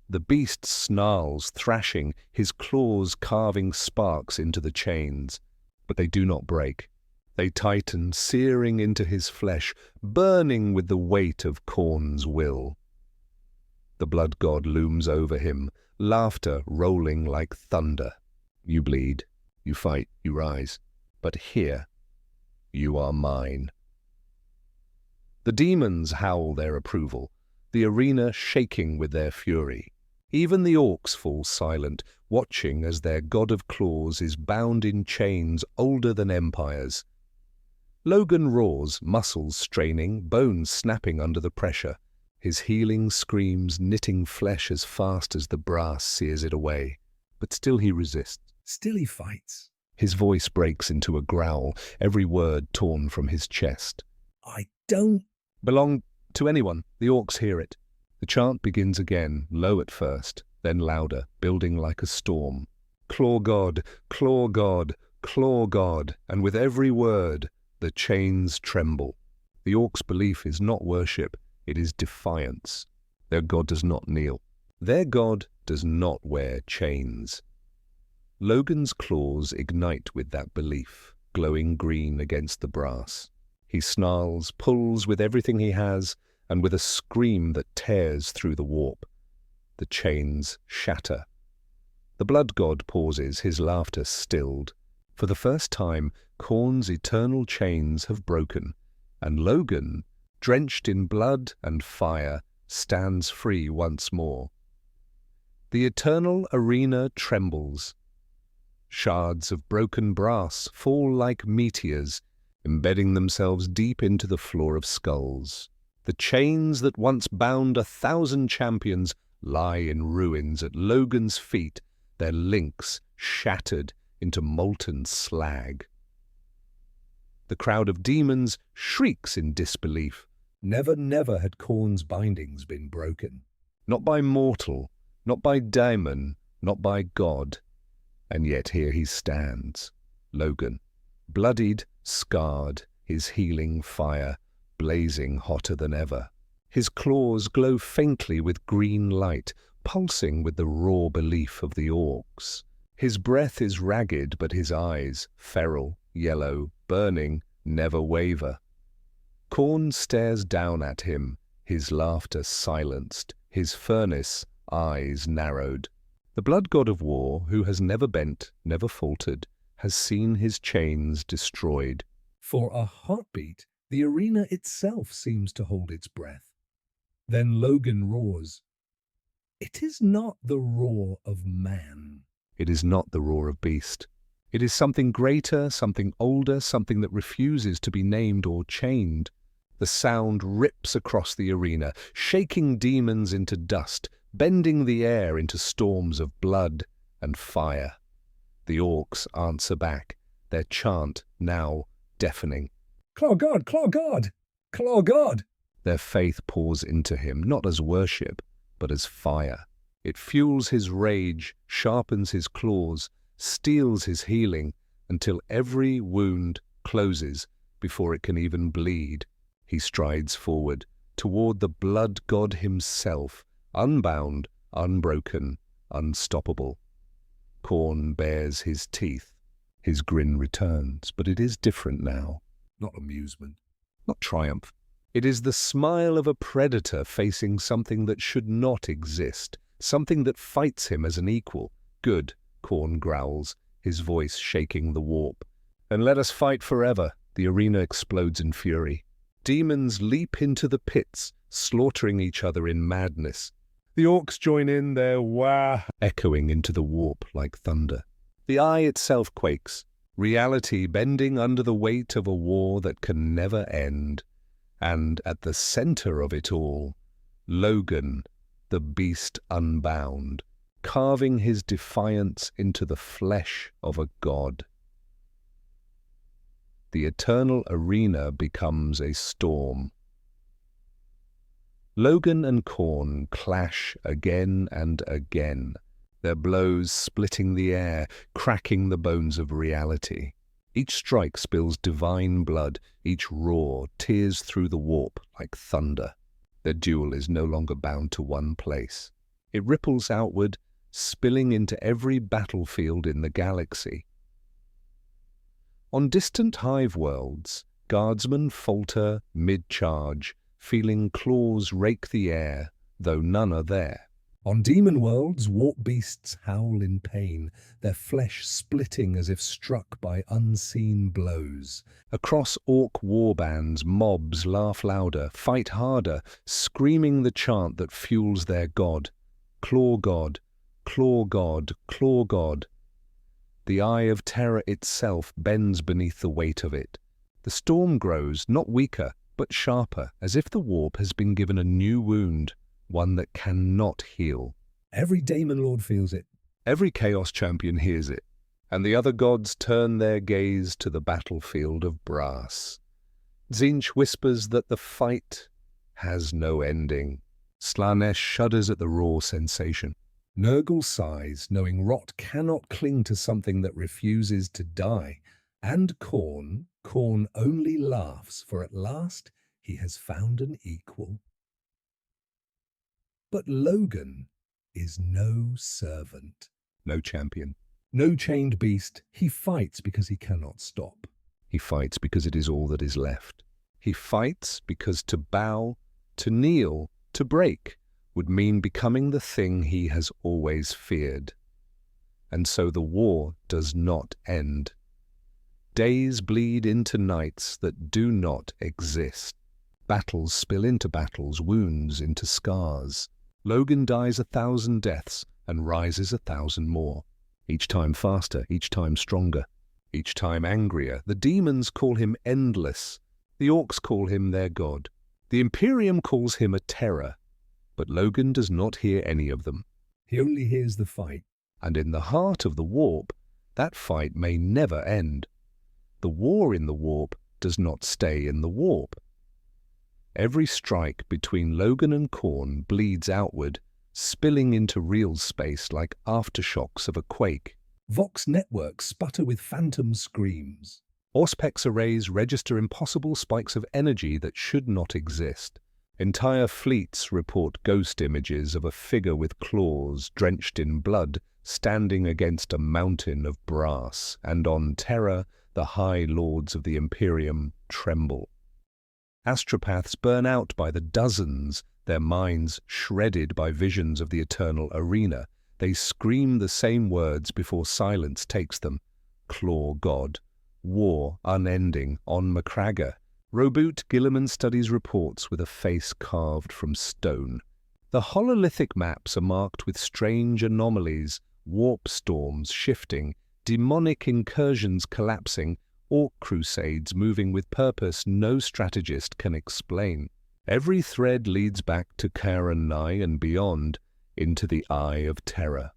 The beast snarls, thrashing, his claws carving sparks into the chains. But they do not break. They tighten, searing into his flesh, burning with the weight of Khorne's will. The blood god looms over him, laughter rolling like thunder. You bleed, you fight, you rise, but here, you are mine. The demons howl their approval, the arena shaking with their fury. Even the orcs fall silent, watching as their god of claws is bound in chains older than empires. Logan roars, muscles straining, bones snapping under the pressure, his healing screams knitting flesh as fast as the brass sears it away. But still he resists.
Still he fights.
His voice breaks into a growl, every word torn from his chest.
I don't
belong to anyone. The orcs hear it. The chant begins again, low at first, then louder, building like a storm. Claw God, claw God, claw God, and with every word, the chains tremble. The orcs' belief is not worship, it is defiance. Their god does not kneel. Their god does not wear chains. Logan's claws ignite with that belief, glowing green against the brass. He snarls, pulls with everything he has, and with a scream that tears through the warp. The chains shatter. The blood god pauses, his laughter stilled. For the first time, Khorne's eternal chains have broken, and Logan, drenched in blood and fire, stands free once more. The eternal arena trembles. Shards of broken brass fall like meteors, embedding themselves deep into the floor of skulls. The chains that once bound 1,000 champions lie in ruins at Logan's feet, their links shattered into molten slag. The crowd of demons shrieks in disbelief.
Never, never had Khorne's bindings been broken.
Not by mortal, not by daemon, not by god. And yet here he stands, Logan, bloodied, scarred, his healing fire blazing hotter than ever. His claws glow faintly with green light, pulsing with the raw belief of the orcs. His breath is ragged, but his eyes, feral, yellow, burning, never waver. Khorne stares down at him, his laughter silenced, his furnace eyes narrowed. The blood god of war, who has never bent, never faltered, has seen his chains destroyed.
For a heartbeat, the arena itself seems to hold its breath. Then Logan roars. It is not the roar of man.
It is not the roar of beast. It is something greater, something older, something that refuses to be named or chained. The sound rips across the arena, shaking demons into dust, bending the air into storms of blood and fire. The orcs answer back, their chant now deafening.
Claw God! Claw God! Claw God!
Their faith pours into him, not as worship, but as fire. It fuels his rage, sharpens his claws, steals his healing, until every wound closes before it can even bleed. He strides forward, toward the blood god himself, unbound, unbroken, unstoppable. Khorne bares his teeth. His grin returns, but it is different now.
Not amusement.
Not triumph. It is the smile of a predator facing something that should not exist, something that fights him as an equal. Good, Khorne growls, his voice shaking the warp. And let us fight forever. The arena explodes in fury. Demons leap into the pits, slaughtering each other in madness. The orcs join in, their wah echoing into the warp like thunder. The eye itself quakes, reality bending under the weight of a war that can never end. And at the center of it all, Logan, the beast unbound, carving his defiance into the flesh of a god. The eternal arena becomes a storm. Logan and Khorne clash again and again, their blows splitting the air, cracking the bones of reality. Each strike spills divine blood, each roar tears through the warp like thunder. Their duel is no longer bound to one place. It ripples outward, spilling into every battlefield in the galaxy. On distant hive worlds, guardsmen falter mid-charge, feeling claws rake the air, though none are there.
On demon worlds, warp beasts howl in pain, their flesh splitting as if struck by unseen blows.
Across orc warbands, mobs laugh louder, fight harder, screaming the chant that fuels their god. Claw God, Claw God, Claw God. The eye of terror itself bends beneath the weight of it. The storm grows, not weaker, but sharper, as if the warp has been given a new wound, one that cannot heal.
Every Daemon Lord feels it.
Every Chaos Champion hears it, and the other gods turn their gaze to the battlefield of brass. Tzeentch whispers that the fight has no ending. Slaanesh shudders at the raw sensation.
Nurgle sighs, knowing rot cannot cling to something that refuses to die. And Khorne only laughs, for at last he has found an equal. But Logan is no servant.
No champion.
No chained beast. He fights because he cannot stop.
He fights because it is all that is left. He fights because to bow, to kneel, to break would mean becoming the thing he has always feared. And so the war does not end. Days bleed into nights that do not exist. Battles spill into battles, wounds into scars. Logan dies 1,000 deaths and rises 1,000 more. Each time faster, each time stronger, each time angrier. The demons call him endless. The orcs call him their god. The Imperium calls him a terror. But Logan does not hear any of them.
He only hears the fight.
And in the heart of the warp, That fight may never end. The war in the warp does not stay in the warp. Every strike between Logan and Khorne bleeds outward, spilling into real space like aftershocks of a quake.
Vox networks sputter with phantom screams.
Auspex arrays register impossible spikes of energy that should not exist. Entire fleets report ghost images of a figure with claws drenched in blood standing against a mountain of brass, and on Terra the high lords of the Imperium tremble. Astropaths burn out by the dozens, their minds shredded by visions of the eternal arena. They scream the same words before silence takes them. Claw God. War unending on Macragga. Roboot Gilliman studies reports with a face carved from stone. The hololithic maps are marked with strange anomalies, warp storms shifting, demonic incursions collapsing, orc crusades moving with purpose no strategist can explain. Every thread leads back to Karen Nye and beyond, into the Eye of Terror.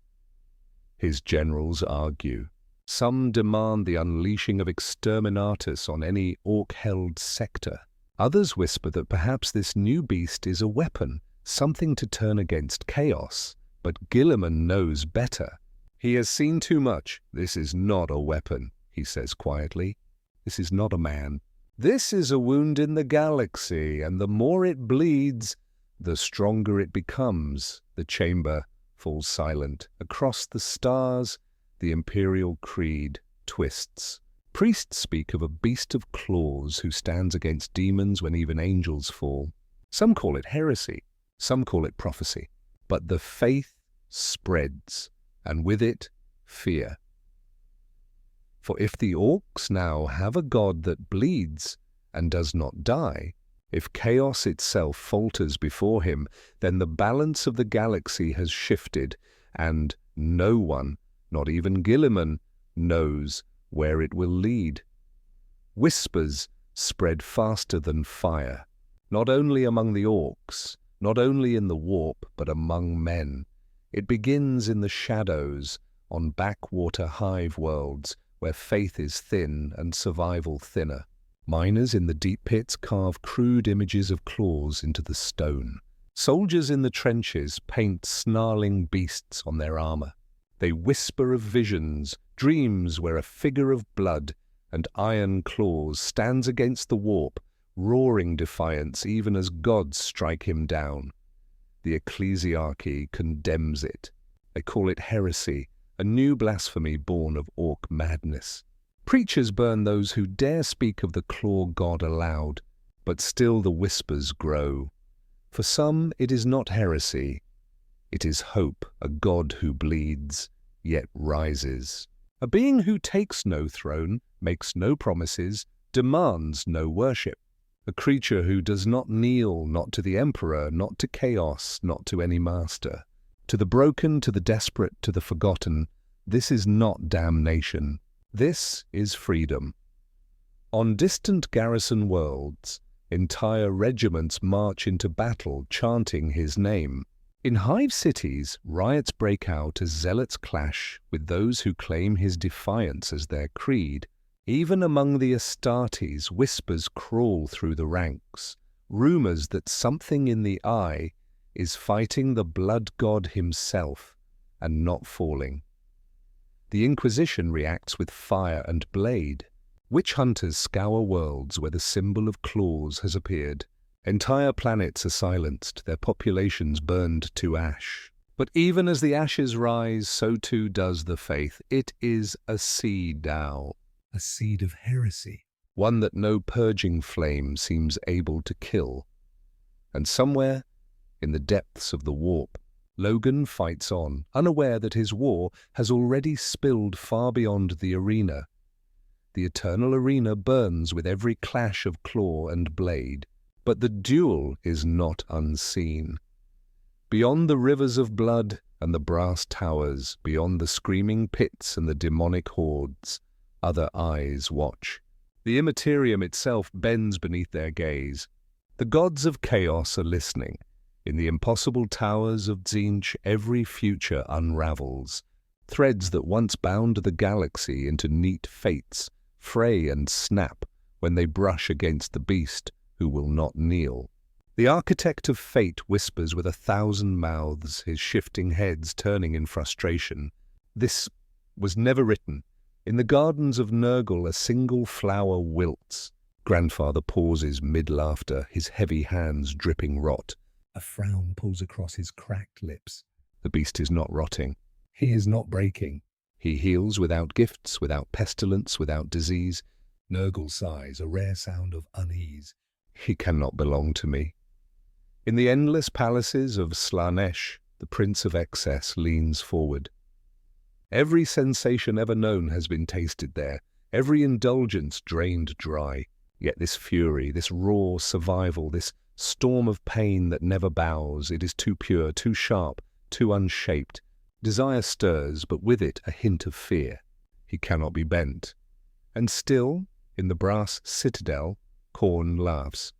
His generals argue. Some demand the unleashing of exterminatus on any orc-held sector. Others whisper that perhaps this new beast is a weapon, something to turn against chaos. But Gilliman knows better. He has seen too much. This is not a weapon, he says quietly. This is not a man. This is a wound in the galaxy, and the more it bleeds, the stronger it becomes. The chamber falls silent. Across the stars, the Imperial creed twists. Priests speak of a beast of claws who stands against demons when even angels fall. Some call it heresy, some call it prophecy. But the faith spreads, and with it, fear. For if the orcs now have a god that bleeds and does not die, if chaos itself falters before him, then the balance of the galaxy has shifted, and no one, not even Gilliman, knows where it will lead. Whispers spread faster than fire, not only among the orcs, not only in the warp, but among men. It begins in the shadows, on backwater hive worlds, where faith is thin and survival thinner. Miners in the deep pits carve crude images of claws into the stone. Soldiers in the trenches paint snarling beasts on their armor. They whisper of visions, dreams where a figure of blood and iron claws stands against the warp, roaring defiance even as gods strike him down. The ecclesiarchy condemns it. They call it heresy, a new blasphemy born of orc madness. Preachers burn those who dare speak of the claw god aloud, but still the whispers grow. For some it is not heresy, it is hope, a god who bleeds, yet rises. A being who takes no throne, makes no promises, demands no worship. A creature who does not kneel, not to the emperor, not to chaos, not to any master. To the broken, to the desperate, to the forgotten, this is not damnation. This is freedom. On distant garrison worlds, entire regiments march into battle chanting his name. In hive cities, riots break out as zealots clash with those who claim his defiance as their creed. Even among the Astartes, whispers crawl through the ranks, rumors that something in the eye is fighting the blood god himself and not falling. The Inquisition reacts with fire and blade. Witch hunters scour worlds where the symbol of claws has appeared. Entire planets are silenced, their populations burned to ash. But even as the ashes rise, so too does the faith. It is a seed now.
A seed of heresy.
One that no purging flame seems able to kill. And somewhere, in the depths of the warp, Logan fights on, unaware that his war has already spilled far beyond the arena. The eternal arena burns with every clash of claw and blade. But the duel is not unseen. Beyond the rivers of blood and the brass towers, beyond the screaming pits and the demonic hordes, other eyes watch. The immaterium itself bends beneath their gaze. The gods of chaos are listening. In the impossible towers of Tzeentch, every future unravels. Threads that once bound the galaxy into neat fates fray and snap when they brush against the beast who will not kneel. The architect of fate whispers with 1,000 mouths, his shifting heads turning in frustration. This was never written. In the gardens of Nurgle, a single flower wilts. Grandfather pauses mid-laughter, his heavy hands dripping rot.
A frown pulls across his cracked lips.
The beast is not rotting.
He is not breaking.
He heals without gifts, without pestilence, without disease.
Nurgle sighs, a rare sound of unease.
He cannot belong to me. In the endless palaces of Slaanesh, the Prince of Excess leans forward. Every sensation ever known has been tasted there, every indulgence drained dry. Yet this fury, this raw survival, this storm of pain that never bows, it is too pure, too sharp, too unshaped. Desire stirs, but with it a hint of fear. He cannot be bent. And still, in the brass citadel, Khorne laughs.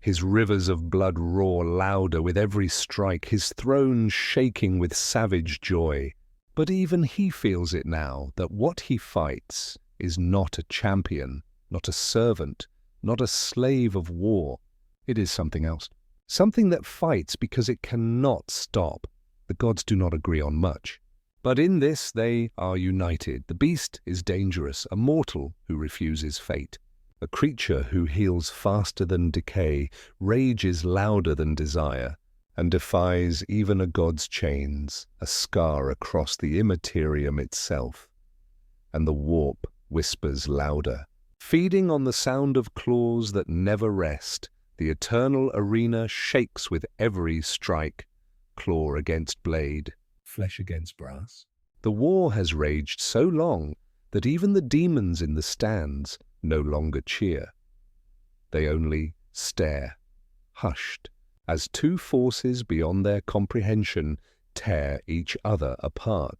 His rivers of blood roar louder with every strike, his throne shaking with savage joy. But even he feels it now, that what he fights is not a champion, not a servant, not a slave of war. It is something else. Something that fights because it cannot stop. The gods do not agree on much. But in this they are united. The beast is dangerous, a mortal who refuses fate. A creature who heals faster than decay, rages louder than desire, and defies even a god's chains, a scar across the immaterium itself. And the warp whispers louder. Feeding on the sound of claws that never rest, the eternal arena shakes with every strike, claw against blade,
flesh against brass.
The war has raged so long that even the demons in the stands no longer cheer. They only stare, hushed, as two forces beyond their comprehension tear each other apart.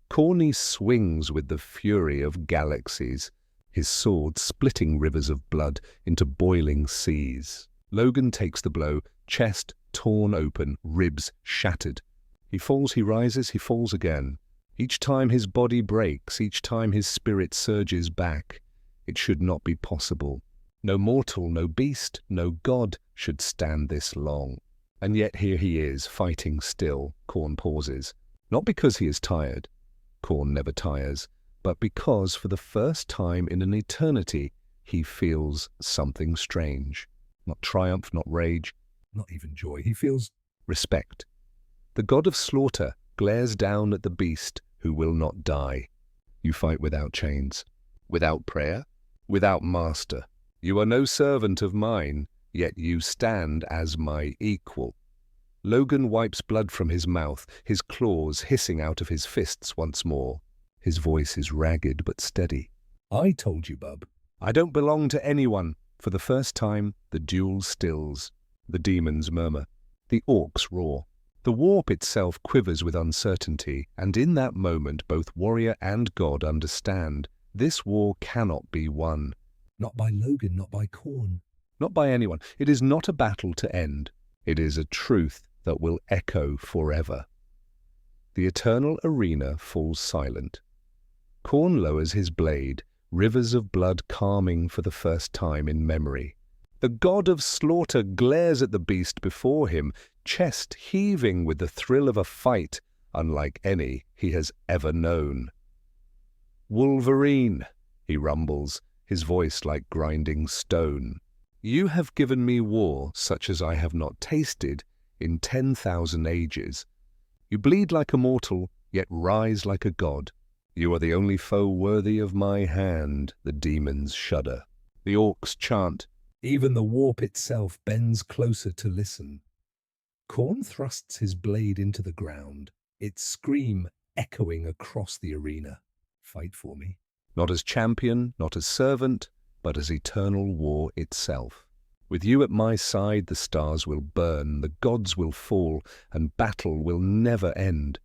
Khorne swings with the fury of galaxies, his sword splitting rivers of blood into boiling seas. Logan takes the blow, chest torn open, ribs shattered. He falls, he rises, he falls again. Each time his body breaks, each time his spirit surges back. It should not be possible. No mortal, no beast, no god should stand this long. And yet here he is, fighting still. Khorne pauses. Not because he is tired. Khorne never tires. But because for the first time in an eternity, he feels something strange. Not triumph, not rage.
Not even joy. He feels
respect. The god of slaughter glares down at the beast who will not die. You fight without chains, without prayer, without master. You are no servant of mine, yet you stand as my equal. Logan wipes blood from his mouth, his claws hissing out of his fists once more. His voice is ragged but steady.
I told you, bub.
I don't belong to anyone. For the first time, the duel stills. The demons murmur. The orcs roar. The warp itself quivers with uncertainty, and in that moment both warrior and god understand. This war cannot be won.
Not by Logan, not by Khorne.
Not by anyone. It is not a battle to end. It is a truth that will echo forever. The eternal arena falls silent. Khorne lowers his blade, rivers of blood calming for the first time in memory. The god of slaughter glares at the beast before him, chest heaving with the thrill of a fight unlike any he has ever known. Wolverine, he rumbles, his voice like grinding stone. You have given me war such as I have not tasted in 10,000 ages. You bleed like a mortal, yet rise like a god. You are the only foe worthy of my hand, the demons shudder. The orcs chant.
Even the warp itself bends closer to listen. Khorne thrusts his blade into the ground, its scream echoing across the arena. Fight for me.
Not as champion, not as servant, but as eternal war itself. With you at my side, the stars will burn, the gods will fall, and battle will never end.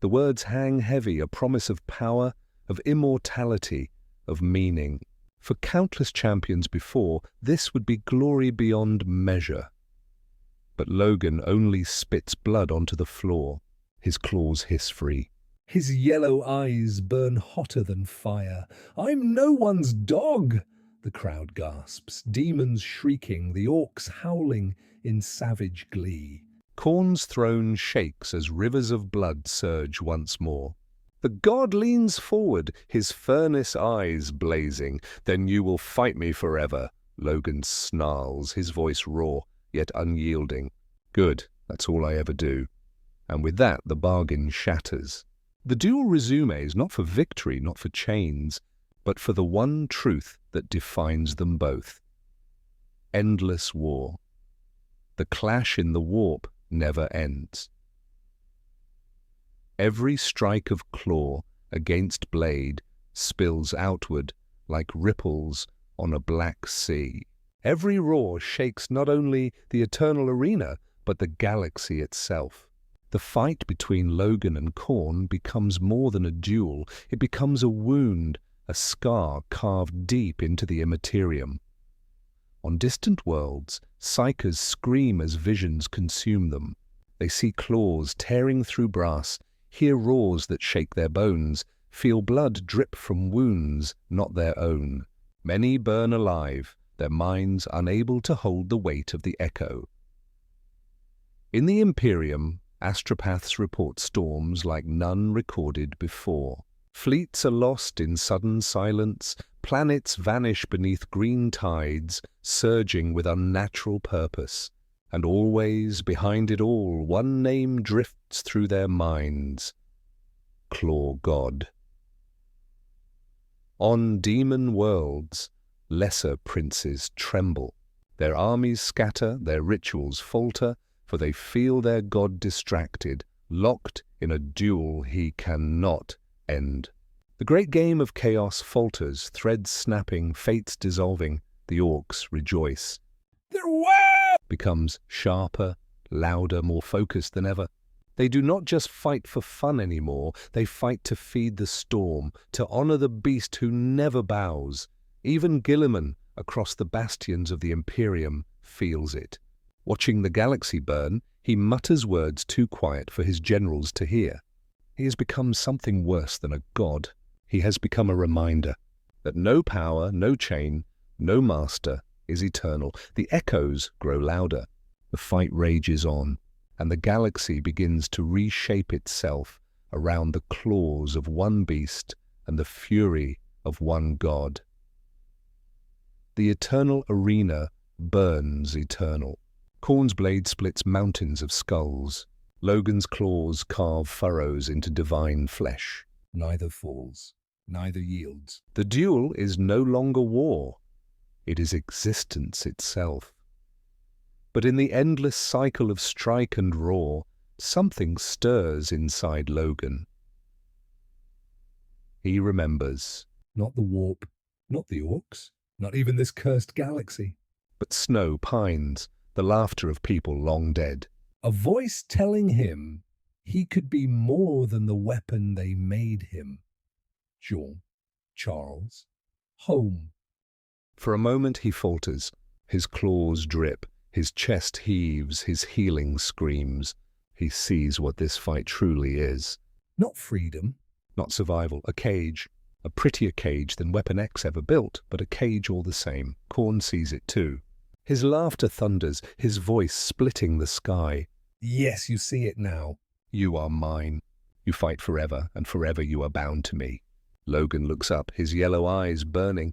The words hang heavy, a promise of power, of immortality, of meaning. For countless champions before, this would be glory beyond measure. But Logan only spits blood onto the floor. His claws hiss free.
His yellow eyes burn hotter than fire. "I'm no one's dog!" the crowd gasps, demons shrieking, the orcs howling in savage glee.
Khorne's throne shakes as rivers of blood surge once more. The god leans forward, his furnace eyes blazing. "Then you will fight me forever," Logan snarls, his voice raw, yet unyielding. "Good, that's all I ever do." And with that, the bargain shatters. The duel resumes not for victory, not for chains, but for the one truth that defines them both. Endless war. The clash in the warp never ends. Every strike of claw against blade spills outward like ripples on a black sea. Every roar shakes not only the eternal arena, but the galaxy itself. The fight between Logan and Khorne becomes more than a duel. It becomes a wound, a scar carved deep into the immaterium. On distant worlds, psychers scream as visions consume them. They see claws tearing through brass, hear roars that shake their bones, feel blood drip from wounds not their own. Many burn alive, their minds unable to hold the weight of the echo. In the Imperium, astropaths report storms like none recorded before. Fleets are lost in sudden silence, planets vanish beneath green tides, surging with unnatural purpose. And always, behind it all, one name drifts through their minds: Claw God. On demon worlds, lesser princes tremble. Their armies scatter, their rituals falter, for they feel their god distracted, locked in a duel he cannot end. The great game of chaos falters, threads snapping, fates dissolving. The orcs rejoice.
Their way
Becomes sharper, louder, more focused than ever. They do not just fight for fun anymore, they fight to feed the storm, to honor the beast who never bows. Even Guilliman, across the bastions of the Imperium, feels it. Watching the galaxy burn, he mutters words too quiet for his generals to hear. He has become something worse than a god. He has become a reminder that no power, no chain, no master is eternal. The echoes grow louder. The fight rages on, and the galaxy begins to reshape itself around the claws of one beast and the fury of one god. The eternal arena burns eternal. Khorne's blade splits mountains of skulls. Logan's claws carve furrows into divine flesh.
Neither falls, neither yields.
The duel is no longer war. It is existence itself. But in the endless cycle of strike and roar, something stirs inside Logan. He remembers.
Not the warp, not the orcs, not even this cursed galaxy.
But snow, pines, the laughter of people long dead.
A voice telling him he could be more than the weapon they made him. Jean, Charles, home.
For a moment he falters. His claws drip, his chest heaves, his healing screams. He sees what this fight truly is.
Not freedom.
Not survival, a cage. A prettier cage than Weapon X ever built, but a cage all the same. Khorne sees it too. His laughter thunders, his voice splitting the sky.
Yes, you see it now.
You are mine. You fight forever, and forever you are bound to me. Logan looks up, his yellow eyes burning,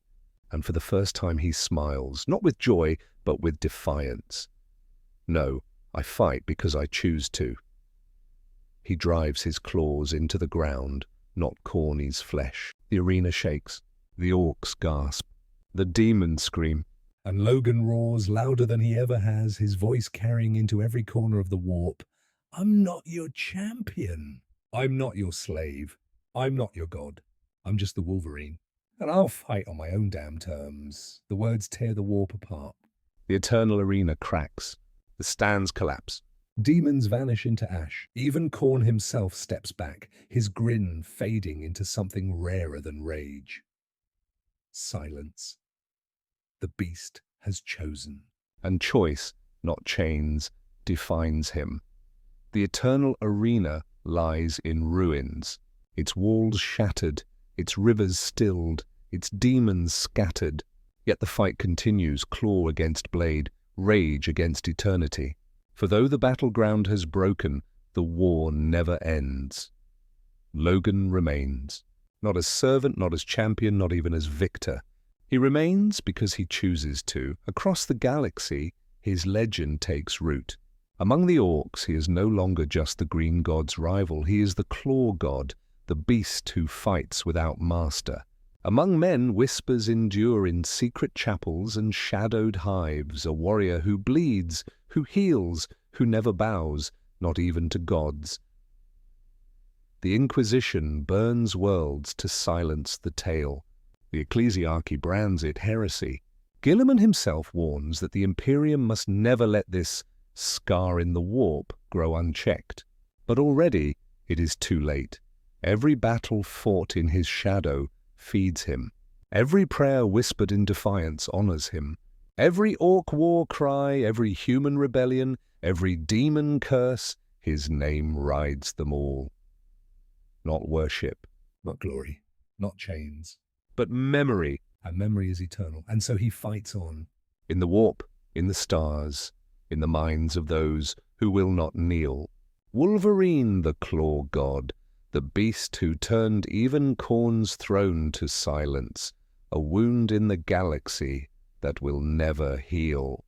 and for the first time he smiles, not with joy, but with defiance. No, I fight because I choose to. He drives his claws into the ground, not Khorne's flesh. The arena shakes. The orcs gasp. The demons scream.
And Logan roars louder than he ever has, his voice carrying into every corner of the warp. I'm not your champion. I'm not your slave. I'm not your god. I'm just the Wolverine. And I'll fight on my own damn terms. The words tear the warp apart.
The eternal arena cracks. The stands collapse.
Demons vanish into ash. Even Khorne himself steps back, his grin fading into something rarer than rage. Silence. The beast has chosen.
And choice, not chains, defines him. The eternal arena lies in ruins. its walls shattered, its rivers stilled, its demons scattered. Yet the fight continues, claw against blade, rage against eternity. For though the battleground has broken, the war never ends. Logan remains, not as servant, not as champion, not even as victor. He remains because he chooses to. Across the galaxy, his legend takes root. Among the orcs, he is no longer just the green god's rival. He is the claw god, the beast who fights without master. Among men, whispers endure in secret chapels and shadowed hives, a warrior who bleeds, who heals, who never bows, not even to gods. The Inquisition burns worlds to silence the tale. The ecclesiarchy brands it heresy. Gilliman himself warns that the Imperium must never let this scar in the warp grow unchecked. But already it is too late. Every battle fought in his shadow feeds him. Every prayer whispered in defiance honors him. Every orc war cry, every human rebellion, every demon curse, his name rides them all. Not worship,
Not glory, not chains.
but memory.
And memory is eternal. And so he fights on.
In the warp, in the stars, in the minds of those who will not kneel. Wolverine, the claw god, the beast who turned even Khorne's throne to silence, a wound in the galaxy that will never heal.